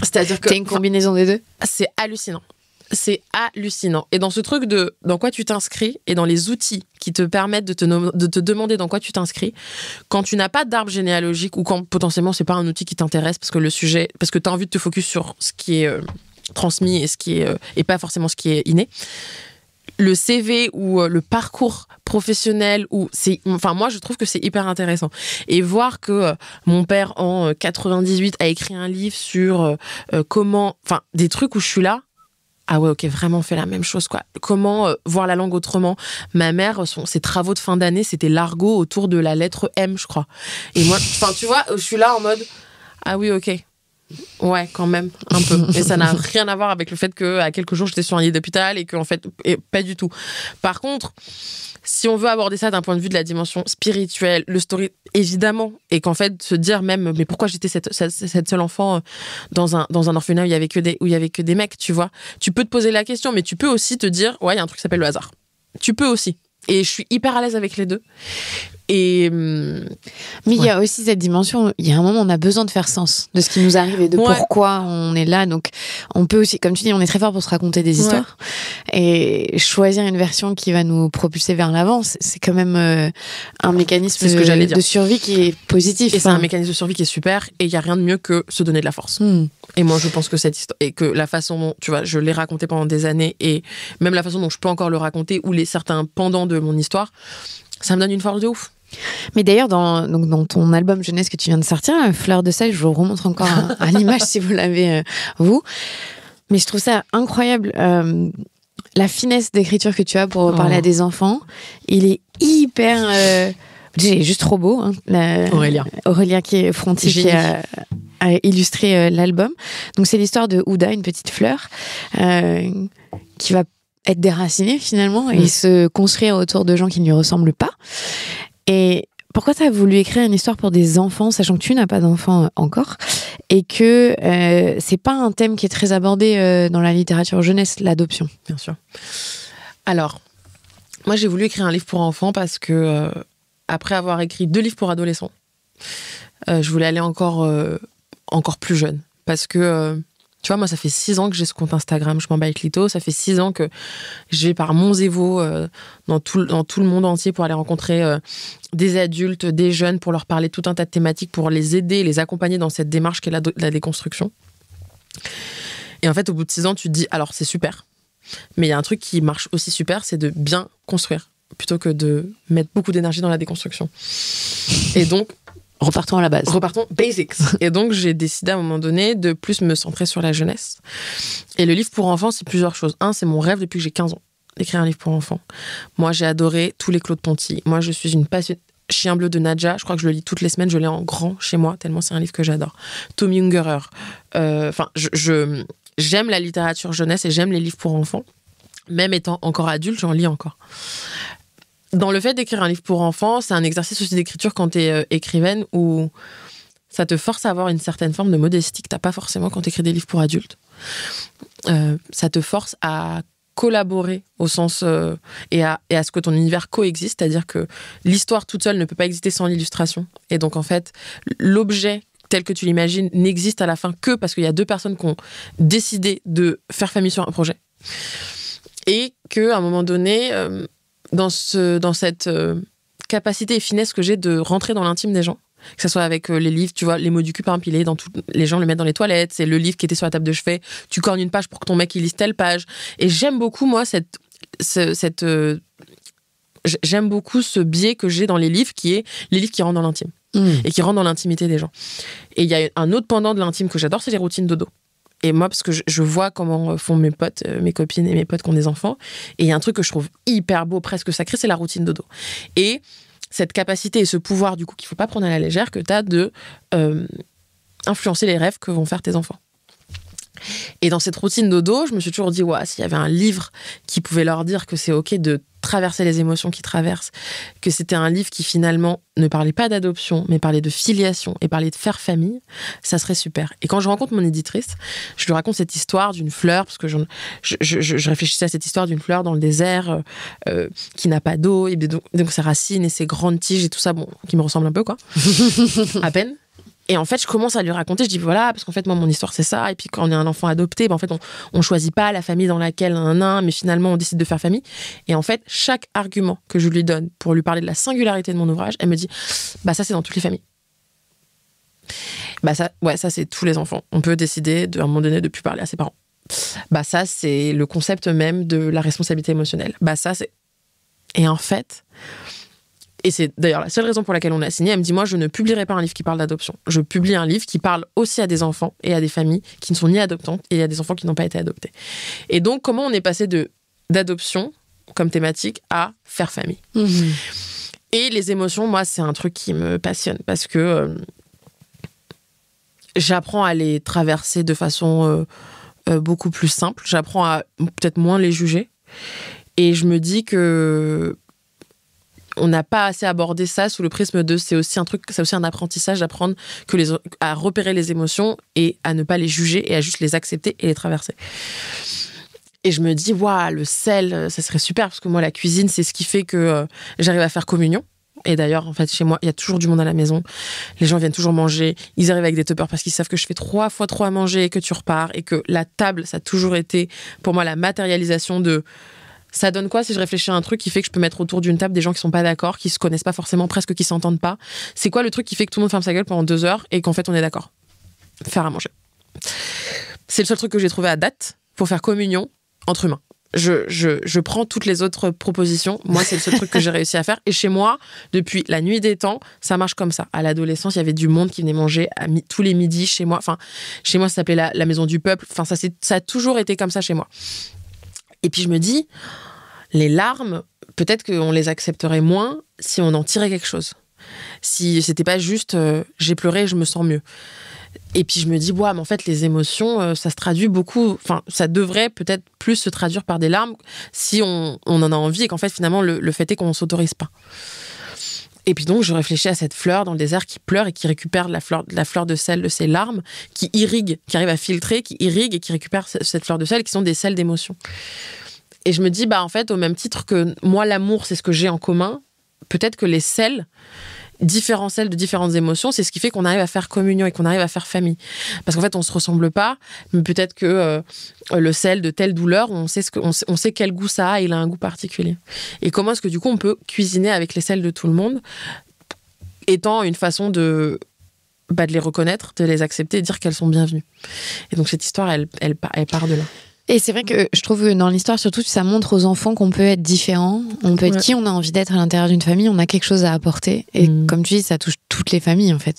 C'est-à-dire que... C'est une combinaison des deux. C'est hallucinant. C'est hallucinant. Et dans ce truc de dans quoi tu t'inscris et dans les outils qui te permettent de te demander dans quoi tu t'inscris, quand tu n'as pas d'arbre généalogique ou quand potentiellement c'est pas un outil qui t'intéresse parce que tu as envie de te focus sur ce qui est transmis et ce qui est et pas forcément ce qui est inné. Le CV ou le parcours professionnel moi je trouve que c'est hyper intéressant et voir que mon père en 98 a écrit un livre sur des trucs où je suis là. Ah ouais, ok, vraiment fait la même chose, quoi. Comment voir la langue autrement. Ma mère, ses travaux de fin d'année, c'était l'argot autour de la lettre M, je crois. Et moi, tu vois, je suis là en mode, ah oui, ok. Ouais, quand même, un peu. Et ça n'a rien à voir avec le fait qu'à quelques jours, j'étais sur un lit d'hôpital et qu'en fait, pas du tout. Par contre, si on veut aborder ça d'un point de vue de la dimension spirituelle, le story, évidemment, et qu'en fait, se dire même, mais pourquoi j'étais cette seule enfant dans un orphelinat où il y avait que des mecs, tu vois. Tu peux te poser la question, mais tu peux aussi te dire, ouais, il y a un truc qui s'appelle le hasard. Tu peux aussi. Et je suis hyper à l'aise avec les deux. Mais il y a aussi cette dimension, il y a un moment on a besoin de faire sens de ce qui nous arrive et de pourquoi on est là, donc on peut aussi, comme tu dis, on est très fort pour se raconter des histoires et choisir une version qui va nous propulser vers l'avant, c'est quand même un mécanisme de survie qui est positif. Et c'est un mécanisme de survie qui est super et il n'y a rien de mieux que se donner de la force. Et moi je pense que cette histoire, et que la façon dont, tu vois, je l'ai raconté pendant des années et même la façon dont je peux encore le raconter ou certains pendants de mon histoire, ça me donne une force de ouf. Mais d'ailleurs, dans ton album jeunesse que tu viens de sortir, Fleur de sel, je vous remontre encore à l'image si vous l'avez, vous. Mais je trouve ça incroyable, la finesse d'écriture que tu as pour parler à des enfants. Il est hyper... il est juste trop beau. Hein, Aurélien qui est Fronti, qui a illustré l'album. Donc c'est l'histoire de Ouda, une petite fleur, qui va être déracinée finalement et se construire autour de gens qui ne lui ressemblent pas. Et pourquoi tu as voulu écrire une histoire pour des enfants, sachant que tu n'as pas d'enfants encore, et que c'est pas un thème qui est très abordé dans la littérature jeunesse, l'adoption? Bien sûr. Alors, moi, j'ai voulu écrire un livre pour enfants parce que, après avoir écrit 2 livres pour adolescents, je voulais aller encore plus jeune. Parce que, tu vois, moi, ça fait 6 ans que j'ai ce compte Instagram, je m'en bats avec Lito. Ça fait 6 ans que je vais par monts et vaux dans tout le monde entier pour aller rencontrer des adultes, des jeunes, pour leur parler tout un tas de thématiques, pour les aider, les accompagner dans cette démarche qu'est la déconstruction. Et en fait, au bout de 6 ans, tu te dis, alors c'est super, mais il y a un truc qui marche aussi super, c'est de bien construire, plutôt que de mettre beaucoup d'énergie dans la déconstruction. Et donc, repartons à la base. Repartons basics. Et donc, j'ai décidé à un moment donné de plus me centrer sur la jeunesse. Et le livre pour enfants, c'est plusieurs choses. Un, c'est mon rêve depuis que j'ai 15 ans, d'écrire un livre pour enfants. Moi, j'ai adoré tous les Claude Ponty. Moi, je suis une passionnée. Chien bleu de Nadja, je crois que je le lis toutes les semaines, je l'ai en grand chez moi, tellement c'est un livre que j'adore. Tom Ungerer. Enfin, j'aime la littérature jeunesse et j'aime les livres pour enfants. Même étant encore adulte, j'en lis encore. Dans le fait d'écrire un livre pour enfants, c'est un exercice aussi d'écriture quand t'es écrivaine où ça te force à avoir une certaine forme de modestie que t'as pas forcément quand t'écris des livres pour adultes. Ça te force à collaborer au sens et à ce que ton univers coexiste, c'est-à-dire que l'histoire toute seule ne peut pas exister sans l'illustration. Et donc en fait, l'objet tel que tu l'imagines n'existe à la fin que parce qu'il y a 2 personnes qui ont décidé de faire famille sur un projet. Et qu'à un moment donné, dans cette capacité et finesse que j'ai de rentrer dans l'intime des gens, que ce soit avec les livres, tu vois, les mots du cul, par exemple, les gens le mettent dans les toilettes, c'est le livre qui était sur la table de chevet, tu cornes une page pour que ton mec il lise telle page. Et j'aime beaucoup, moi, j'aime beaucoup ce biais que j'ai dans les livres, qui est les livres qui rentrent dans l'intime. Et qui rentrent dans l'intimité des gens. Et il y a un autre pendant de l'intime que j'adore, c'est les routines dodo. Et moi, parce que je vois comment font mes potes, mes copines et mes potes qui ont des enfants, et il y a un truc que je trouve hyper beau, presque sacré, c'est la routine dodo. Et cette capacité et ce pouvoir, du coup, qu'il ne faut pas prendre à la légère, que tu as de influencer les rêves que vont faire tes enfants. Et dans cette routine dodo, je me suis toujours dit, ouais, s'il y avait un livre qui pouvait leur dire que c'est OK de traverser les émotions qu'ils traversent, que c'était un livre qui finalement ne parlait pas d'adoption, mais parlait de filiation et parlait de faire famille, ça serait super. Et quand je rencontre mon éditrice, je lui raconte cette histoire d'une fleur, parce que je réfléchissais à cette histoire d'une fleur dans le désert qui n'a pas d'eau, et donc ses racines et ses grandes tiges et tout ça, bon, qui me ressemble un peu, quoi. À peine. Et en fait, je commence à lui raconter, je dis voilà, parce qu'en fait, moi, mon histoire, c'est ça. Et puis, quand on est un enfant adopté, ben, en fait, on choisit pas la famille dans laquelle mais finalement, on décide de faire famille. Et en fait, chaque argument que je lui donne pour lui parler de la singularité de mon ouvrage, elle me dit bah, ça, c'est dans toutes les familles. Bah, ça, c'est tous les enfants. On peut décider, à un moment donné, de plus parler à ses parents. Bah, ça, c'est le concept même de la responsabilité émotionnelle. Bah, ça, c'est. Et en fait. Et c'est d'ailleurs la seule raison pour laquelle on a signé. Elle me dit, moi, je ne publierai pas un livre qui parle d'adoption. Je publie un livre qui parle aussi à des enfants et à des familles qui ne sont ni adoptantes et à des enfants qui n'ont pas été adoptés. Et donc, comment on est passé d'adoption comme thématique à faire famille. Et les émotions, moi, c'est un truc qui me passionne parce que j'apprends à les traverser de façon beaucoup plus simple. J'apprends à peut-être moins les juger. Et je me dis que on n'a pas assez abordé ça sous le prisme de c'est aussi un apprentissage d'apprendre à repérer les émotions et à ne pas les juger et à juste les accepter et les traverser. Et je me dis, waouh, le sel, ça serait super parce que moi, la cuisine, c'est ce qui fait que j'arrive à faire communion. Et d'ailleurs, en fait, chez moi, il y a toujours du monde à la maison. Les gens viennent toujours manger. Ils arrivent avec des tuppers parce qu'ils savent que je fais 3 fois trop à manger et que tu repars. Et que la table, ça a toujours été, pour moi, la matérialisation de... Ça donne quoi si je réfléchis à un truc qui fait que je peux mettre autour d'une table des gens qui sont pas d'accord, qui se connaissent pas forcément, presque qui s'entendent pas? C'est quoi le truc qui fait que tout le monde ferme sa gueule pendant 2 heures et qu'en fait on est d'accord? Faire à manger. C'est le seul truc que j'ai trouvé à date pour faire communion entre humains. Je prends toutes les autres propositions. Moi, c'est le seul truc que j'ai réussi à faire. Et chez moi, depuis la nuit des temps, ça marche comme ça. À l'adolescence, il y avait du monde qui venait manger tous les midis chez moi. Enfin, chez moi, ça s'appelait la maison du peuple. Enfin, ça a toujours été comme ça chez moi. Et puis je me dis, les larmes, peut-être qu'on les accepterait moins si on en tirait quelque chose. Si c'était pas juste j'ai pleuré, je me sens mieux. Et puis je me dis, mais en fait, les émotions, ça se traduit beaucoup. Enfin, ça devrait peut-être plus se traduire par des larmes si on en a envie et qu'en fait, finalement, le fait est qu'on ne s'autorise pas. Et puis donc, je réfléchis à cette fleur dans le désert qui pleure et qui récupère la fleur de sel de ses larmes, qui irrigue, qui arrive à filtrer, qui irrigue et qui récupère cette fleur de sel, qui sont des sels d'émotion. Et je me dis, en fait, au même titre que moi, l'amour, c'est ce que j'ai en commun, peut-être que les sels, différents sels de différentes émotions, c'est ce qui fait qu'on arrive à faire communion et qu'on arrive à faire famille. Parce qu'en fait, on se ressemble pas, mais peut-être que le sel de telle douleur, on sait quel goût ça a, il a un goût particulier. Et comment est-ce que du coup, on peut cuisiner avec les sels de tout le monde, étant une façon de les reconnaître, de les accepter et de dire qu'elles sont bienvenues. Et donc, cette histoire, elle part de là. Et c'est vrai que je trouve que dans l'histoire, surtout, ça montre aux enfants qu'on peut être différent, on peut être qui on a envie d'être à l'intérieur d'une famille, on a quelque chose à apporter. Et comme tu dis, ça touche toutes les familles, en fait.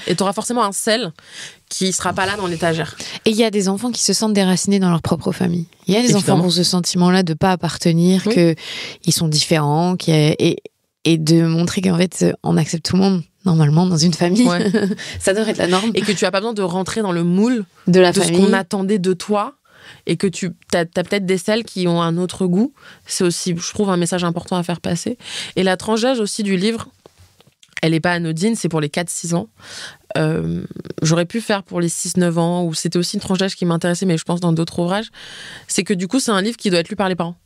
Et tu auras forcément un sel qui sera pas là dans l'étagère. Et il y a des enfants qui se sentent déracinés dans leur propre famille. Il y a des enfants qui ont ce sentiment-là de pas appartenir, qu'ils sont différents, et de montrer qu'en fait, on accepte tout le monde. Normalement, dans une famille, ça devrait être la norme. Et que tu n'as pas besoin de rentrer dans le moule de ce qu'on attendait de toi. Et que tu as peut-être des sels qui ont un autre goût. C'est aussi, je trouve, un message important à faire passer. Et la tranche d'âge aussi du livre, elle n'est pas anodine, c'est pour les 4-6 ans. J'aurais pu faire pour les 6-9 ans, ou c'était aussi une tranche d'âge qui m'intéressait, mais je pense dans d'autres ouvrages. C'est que du coup, c'est un livre qui doit être lu par les parents.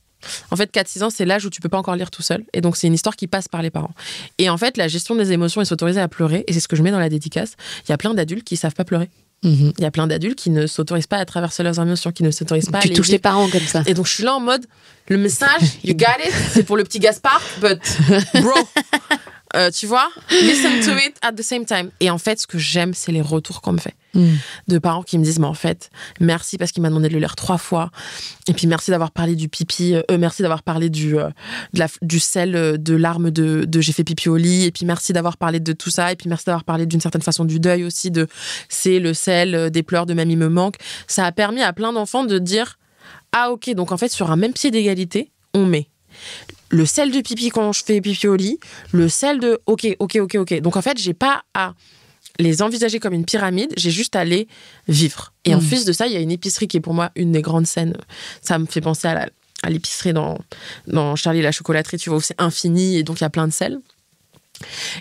En fait, 4-6 ans, c'est l'âge où tu peux pas encore lire tout seul. Et donc, c'est une histoire qui passe par les parents. Et en fait, la gestion des émotions et s'autoriser à pleurer, et c'est ce que je mets dans la dédicace, il y a plein d'adultes qui savent pas pleurer. Il y a plein d'adultes qui ne s'autorisent pas à traverser leurs émotions, qui ne s'autorisent pas à Tu touches les parents comme ça. Et donc, je suis là en mode, le message, you got it, c'est pour le petit Gaspard, but bro, tu vois, listen to it at the same time. Et en fait, ce que j'aime, c'est les retours qu'on me fait. De parents qui me disent, mais en fait, merci parce qu'il m'a demandé de le lire 3 fois. Et puis, merci d'avoir parlé du pipi. Merci d'avoir parlé du sel de larmes de j'ai fait pipi au lit. Et puis, merci d'avoir parlé de tout ça. Et puis, merci d'avoir parlé d'une certaine façon du deuil aussi. C'est le sel des pleurs de mamie me manque. Ça a permis à plein d'enfants de dire, ah ok, donc en fait, sur un même pied d'égalité, on met le sel de pipi quand je fais pipi au lit, le sel de ok. Donc en fait, j'ai pas à les envisager comme une pyramide, j'ai juste à les vivre. Et en plus de ça, il y a une épicerie qui est pour moi une des grandes scènes. Ça me fait penser à l'épicerie dans Charlie et la chocolaterie, tu vois, où c'est infini et donc il y a plein de sel.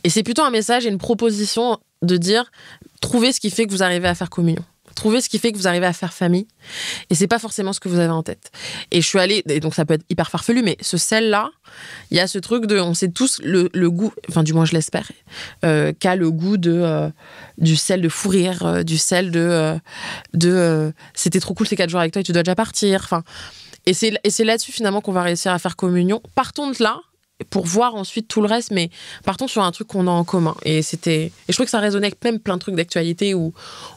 Et c'est plutôt un message et une proposition de dire, trouvez ce qui fait que vous arrivez à faire communion. Trouvez ce qui fait que vous arrivez à faire famille. Et c'est pas forcément ce que vous avez en tête. Et je suis allée, et donc ça peut être hyper farfelu, mais ce sel-là, il y a ce truc de, on sait tous le goût, enfin du moins je l'espère, qu'a le goût du sel de fou rire, du sel de c'était trop cool ces 4 jours avec toi et tu dois déjà partir. Enfin, et c'est là-dessus finalement qu'on va réussir à faire communion. Partons de là pour voir ensuite tout le reste, mais partons sur un truc qu'on a en commun. Et je trouve que ça résonnait avec même plein de trucs d'actualité où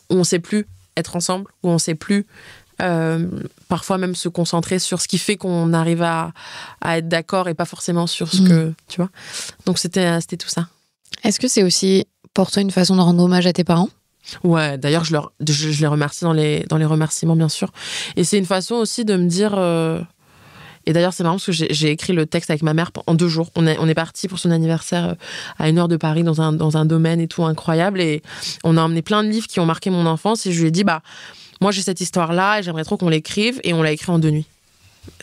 on ne sait plus être ensemble, où on ne sait plus parfois même se concentrer sur ce qui fait qu'on arrive à être d'accord et pas forcément sur ce que, tu vois. Donc c'était tout ça. Est-ce que c'est aussi pour toi une façon de rendre hommage à tes parents ? Ouais, d'ailleurs je les remercie dans les remerciements bien sûr. Et c'est une façon aussi de me dire... Et d'ailleurs, c'est marrant parce que j'ai écrit le texte avec ma mère en 2 jours. On est parti pour son anniversaire à 1 heure de Paris dans un domaine et tout incroyable. Et on a emmené plein de livres qui ont marqué mon enfance. Et je lui ai dit, moi j'ai cette histoire-là et j'aimerais trop qu'on l'écrive. Et on l'a écrit en 2 nuits.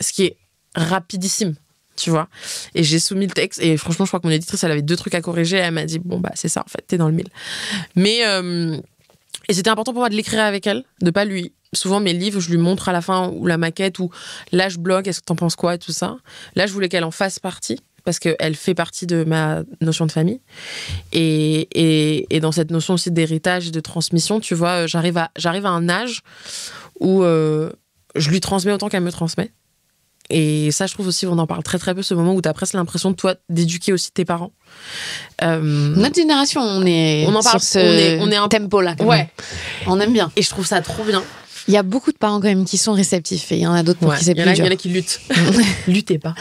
Ce qui est rapidissime, tu vois. Et j'ai soumis le texte. Et franchement, je crois que mon éditrice, elle avait 2 trucs à corriger. Et elle m'a dit, c'est ça en fait, t'es dans le mille. Mais, et c'était important pour moi de l'écrire avec elle, de pas lui... Souvent, mes livres, je lui montre à la fin, ou la maquette, ou là, je blogue, est-ce que t'en penses quoi, et tout ça. Là, je voulais qu'elle en fasse partie, parce qu'elle fait partie de ma notion de famille. Et dans cette notion aussi d'héritage et de transmission, tu vois, j'arrive à un âge où je lui transmets autant qu'elle me transmet. Et ça, je trouve aussi, on en parle très très peu, ce moment où t'as presque l'impression, toi, d'éduquer aussi tes parents. Notre génération, on en parle, sur on est un tempo-là. Ouais. On aime bien. Et je trouve ça trop bien. Il y a beaucoup de parents quand même qui sont réceptifs et il y en a d'autres pour qui c'est plus dur. Il y en a qui luttent. Luttez pas.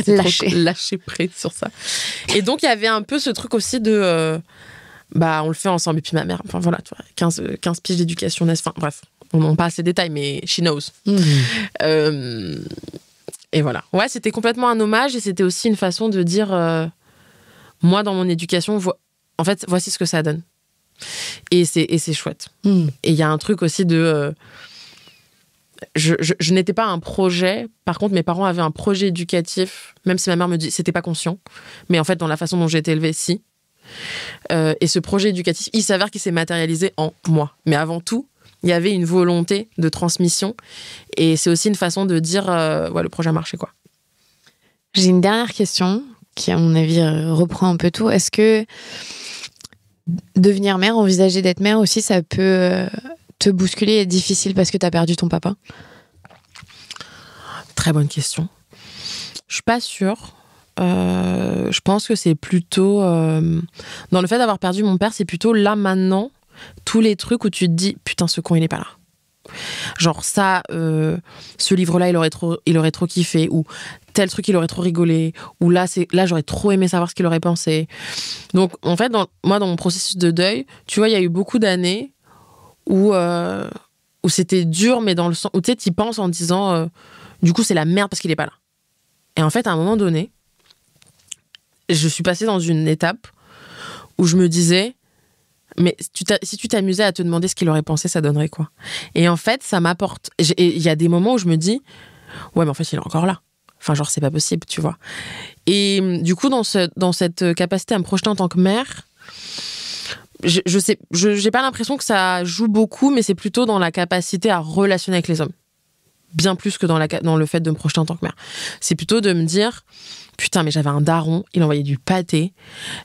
Lâchez prise sur ça. Et donc, il y avait un peu ce truc aussi de... on le fait ensemble. Et puis ma mère, enfin voilà, tu vois, 15 piges d'éducation, enfin bref, on n'en passe les détails, mais she knows. Et voilà. Ouais, c'était complètement un hommage et c'était aussi une façon de dire, moi, dans mon éducation, en fait, voici ce que ça donne. Et c'est chouette. Et il y a un truc aussi de... je n'étais pas un projet. Par contre, mes parents avaient un projet éducatif, même si ma mère me dit c'était pas conscient. Mais en fait, dans la façon dont j'ai été élevée, si. Et ce projet éducatif, il s'avère qu'il s'est matérialisé en moi. Mais avant tout, il y avait une volonté de transmission. Et c'est aussi une façon de dire le projet a marché, quoi. J'ai une dernière question qui, à mon avis, reprend un peu tout. Est-ce que devenir mère, envisager d'être mère aussi, ça peut te bousculer et être difficile parce que tu as perdu ton papa? Très bonne question. Je suis pas sûre. Je pense que c'est plutôt... dans le fait d'avoir perdu mon père, c'est plutôt là, maintenant, tous les trucs où tu te dis « Putain, ce con, il est pas là ». Genre ça, ce livre-là, il aurait trop kiffé, ou tel truc, il aurait trop rigolé, ou là, j'aurais trop aimé savoir ce qu'il aurait pensé. Donc, en fait, moi, dans mon processus de deuil, tu vois, il y a eu beaucoup d'années où c'était dur, mais dans le sens où, tu sais, t'y penses en disant du coup, c'est la merde parce qu'il est pas là. Et en fait, à un moment donné, je suis passée dans une étape où je me disais, mais si tu t'amusais à te demander ce qu'il aurait pensé, ça donnerait quoi? Et en fait, ça m'apporte. Il y a des moments où je me dis, ouais, mais en fait, il est encore là. Enfin, genre, c'est pas possible, tu vois. Et du coup, dans cette capacité à me projeter en tant que mère, j'ai pas l'impression que ça joue beaucoup, mais c'est plutôt dans la capacité à relationner avec les hommes. Bien plus que dans le fait de me projeter en tant que mère. C'est plutôt de me dire, putain, mais j'avais un daron, il envoyait du pâté,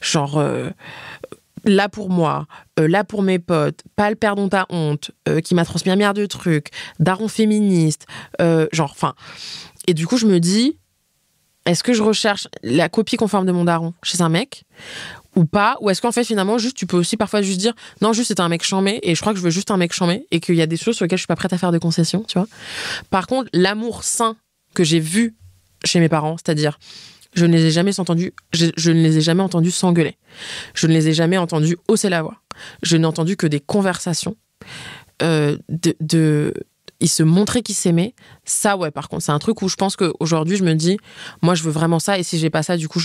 genre... là pour moi, là pour mes potes, pas le père dont t'as honte, qui m'a transmis un milliard de trucs, daron féministe, Et du coup, je me dis, est-ce que je recherche la copie conforme de mon daron chez un mec ou pas? Ou est-ce qu'en fait, finalement, juste, tu peux aussi parfois juste dire, non, juste, c'est un mec chambé, et je crois que je veux juste un mec chambé, et qu'il y a des choses sur lesquelles je suis pas prête à faire de concessions, tu vois. Par contre, l'amour sain que j'ai vu chez mes parents, c'est-à-dire... Je ne les ai jamais entendus s'engueuler. Je ne les ai jamais entendus hausser la voix. Je n'ai entendu que des conversations. Ils se montraient qu'ils s'aimaient. Ça, ouais, par contre, c'est un truc où je pense qu'aujourd'hui, je me dis, moi, je veux vraiment ça. Et si j'ai pas ça, du coup,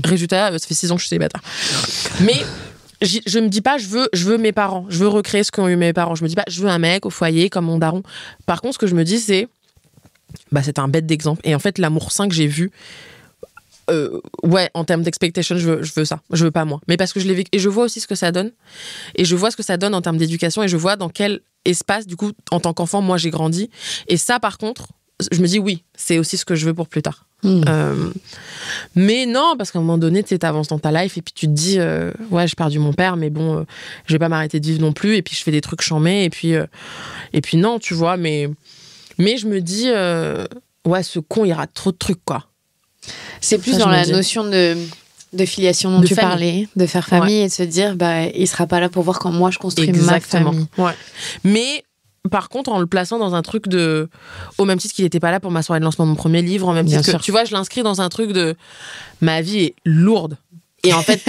résultat, ça fait 6 ans que je suis célibataire. Mais je me dis pas, je veux mes parents. Je veux recréer ce qu'ont eu mes parents. Je me dis pas, je veux un mec au foyer comme mon daron. Par contre, ce que je me dis, c'est un bête d'exemple. Et en fait, l'amour sain que j'ai vu, en termes d'expectation, je veux ça. Je veux pas moi. Mais parce que je l'ai vécu. Et je vois aussi ce que ça donne. Et je vois ce que ça donne en termes d'éducation. Et je vois dans quel espace, du coup, en tant qu'enfant, moi, j'ai grandi. Et ça, par contre, je me dis oui, c'est aussi ce que je veux pour plus tard. Mais non, parce qu'à un moment donné, tu avances dans ta life et puis tu te dis, j'ai perdu mon père, mais bon, je vais pas m'arrêter de vivre non plus. Et puis je fais des trucs chambés. Et puis non, tu vois. Mais je me dis, ce con, il rate trop de trucs, quoi. C'est plus dans la notion de filiation dont tu parlais, de faire famille et de se dire, il sera pas là pour voir quand moi je construis ma famille. Ouais. Mais par contre, en le plaçant dans un truc au même titre qu'il était pas là pour ma soirée de lancement de mon premier livre, en même titre que, tu vois, je l'inscris dans un truc de ma vie est lourde. Et en fait,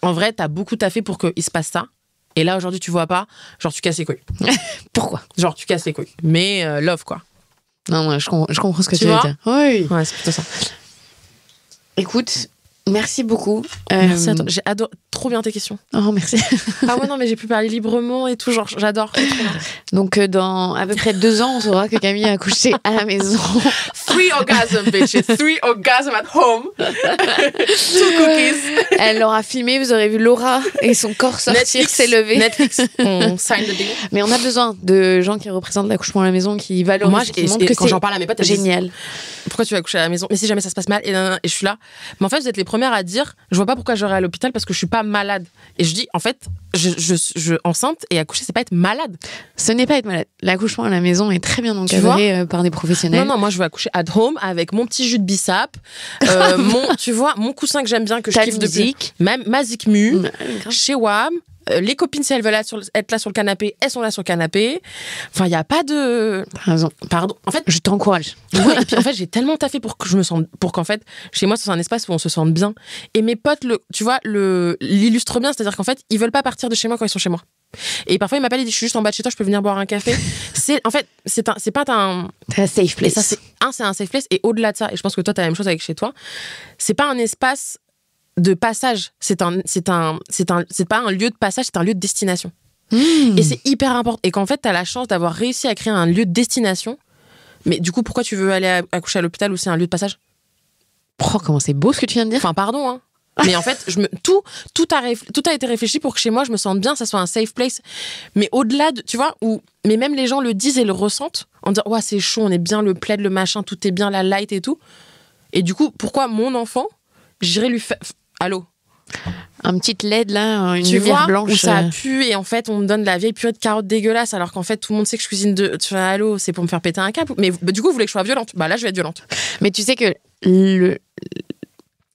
en vrai, t'as beaucoup taffé pour qu'il se passe ça. Et là, aujourd'hui, tu vois pas, genre, tu casses les couilles. Pourquoi? Genre, tu casses les couilles. Mais love, quoi. Non, je comprends ce que tu veux dire. Oui. Ouais, c'est plutôt ça. Écoute, merci beaucoup. Merci à toi. J'ai adoré. Trop bien tes questions. Oh, merci. Ah ouais, non, mais j'ai pu parler librement et tout. Genre, j'adore. Donc, dans à peu près 2 ans, on saura que Camille a accouché à la maison. 3 orgasms, bitches. 3 orgasms at home. 2 cookies. Elle l'aura filmé. Vous aurez vu Laura et son corps sortir, s'élever. Netflix. On sign the deal. Mais on a besoin de gens qui représentent l'accouchement à la maison, qui valorisent. Moi, quand j'en parle à mes potes, génial. Pourquoi tu vas accoucher à la maison? Mais si jamais ça se passe mal, et je suis là. Mais en fait, vous êtes les premières à dire, je vois pas pourquoi j'aurais à l'hôpital parce que je suis pas malade. Et je dis, en fait, je enceinte et accoucher, c'est pas être malade. Ce n'est pas être malade. L'accouchement à la maison est très bien encadré par des professionnels. Non, moi je veux accoucher at home avec mon petit jus de bissap, mon coussin que j'aime bien, que je kiffe depuis. Ma Zikmu, chez WAM. Les copines, si elles veulent être là sur le canapé, elles sont là sur le canapé. Enfin, il n'y a pas de... Raison. Pardon. En fait, je t'encourage. Ouais, et puis en fait, j'ai tellement taffé pour qu'en fait, chez moi, c'est un espace où on se sente bien. Et mes potes, l'illustrent bien. C'est-à-dire qu'en fait, ils veulent pas partir de chez moi quand ils sont chez moi. Et parfois, ils m'appellent et disent, je suis juste en bas de chez toi, je peux venir boire un café. C'est pas un safe place. Et ça, c'est un safe place. Et au-delà de ça, et je pense que toi, t'as la même chose avec chez toi, c'est pas un espace de passage, c'est pas un lieu de passage, c'est un lieu de destination. Et c'est hyper important. Et qu'en fait, t'as la chance d'avoir réussi à créer un lieu de destination. Mais du coup, pourquoi tu veux aller accoucher à l'hôpital où c'est un lieu de passage? Oh, comment c'est beau ce que tu viens de dire. Enfin, pardon, hein. Mais en fait, tout a été réfléchi pour que chez moi, je me sente bien, ça soit un safe place. Mais au-delà de, tu vois, mais même les gens le disent et le ressentent, en disant, ouais, c'est chaud, on est bien, le plaid, le machin, tout est bien, la light et tout. Et du coup, pourquoi mon enfant, j'irais lui faire, allô? Un petit LED là, une tu lumière vois, blanche. Où ça pue et en fait, on me donne de la vieille purée de carottes dégueulasse, alors qu'en fait, tout le monde sait que je cuisine tu fais, allô, c'est pour me faire péter un câble. Mais du coup, vous voulez que je sois violente? Bah là, je vais être violente. Mais tu sais que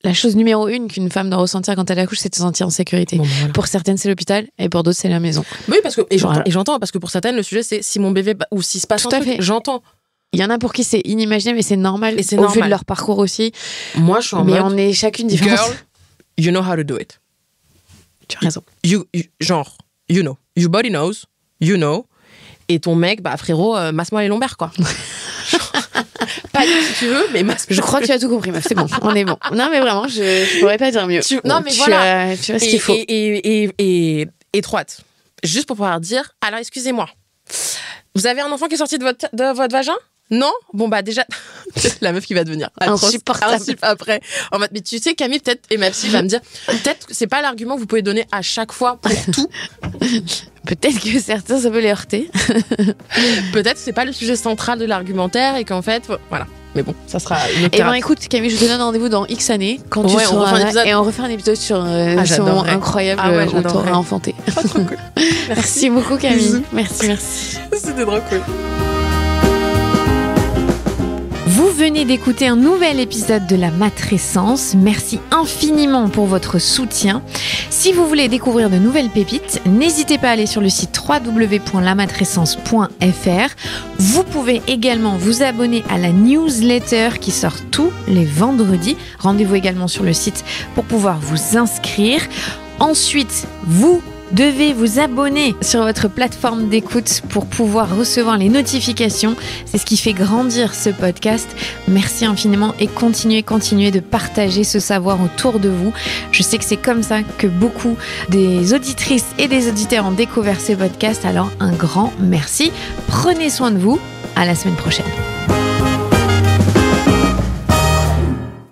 la chose numéro 1 qu'une femme doit ressentir quand elle accouche, c'est de se sentir en sécurité. Bon, voilà. Pour certaines, c'est l'hôpital et pour d'autres, c'est la maison. Oui, parce que Voilà. j'entends, parce que pour certaines, le sujet, c'est si mon bébé ou s'il se passe Tout un à truc, fait. j'entends. Il y en a pour qui c'est inimaginable, mais c'est normal. Et c'est au vu normal. de leur parcours aussi. Moi, je suis en Mais mode, on est chacune différente. girl, you know how to do it. Tu as raison. Genre, you know. Your body knows, you know. Et ton mec, bah frérot, masse-moi les lombaires, quoi. Pas si tu veux, mais masse-moi. Je crois que tu as tout compris, meuf. C'est bon, on est bon. Non, mais vraiment, je pourrais pas dire mieux. Non, mais voilà. Tu as ce qu'il faut. Et étroite. Juste pour pouvoir dire, alors excusez-moi, vous avez un enfant qui est sorti de votre vagin? Non? Bon, bah déjà, la meuf qui va devenir Insupportable. après. En mode, mais tu sais, Camille, peut-être, et ma psy va me dire, peut-être que c'est pas l'argument que vous pouvez donner à chaque fois pour tout. Peut-être que certains, ça peut les heurter. Peut-être que c'est pas le sujet central de l'argumentaire et qu'en fait, voilà. Mais bon, ça sera une autre Et ben thérapie. écoute, Camille, je te donne rendez-vous dans X années quand tu Ouais, on seras refait un là, épisode. et on refait un épisode sur ce moment j'adorerais. incroyable Ah ouais, où j'adorerais. t'auras enfanté. Trop cool. Merci beaucoup, Camille. Bisous. Merci. C'était trop cool. Vous venez d'écouter un nouvel épisode de La Matrescence. Merci infiniment pour votre soutien. Si vous voulez découvrir de nouvelles pépites, n'hésitez pas à aller sur le site www.lamatrescence.fr. Vous pouvez également vous abonner à la newsletter qui sort tous les vendredis. Rendez-vous également sur le site pour pouvoir vous inscrire. Ensuite, vous devez vous abonner sur votre plateforme d'écoute pour pouvoir recevoir les notifications. C'est ce qui fait grandir ce podcast. Merci infiniment et continuez de partager ce savoir autour de vous. Je sais que c'est comme ça que beaucoup des auditrices et des auditeurs ont découvert ce podcast. Alors un grand merci. Prenez soin de vous. À la semaine prochaine.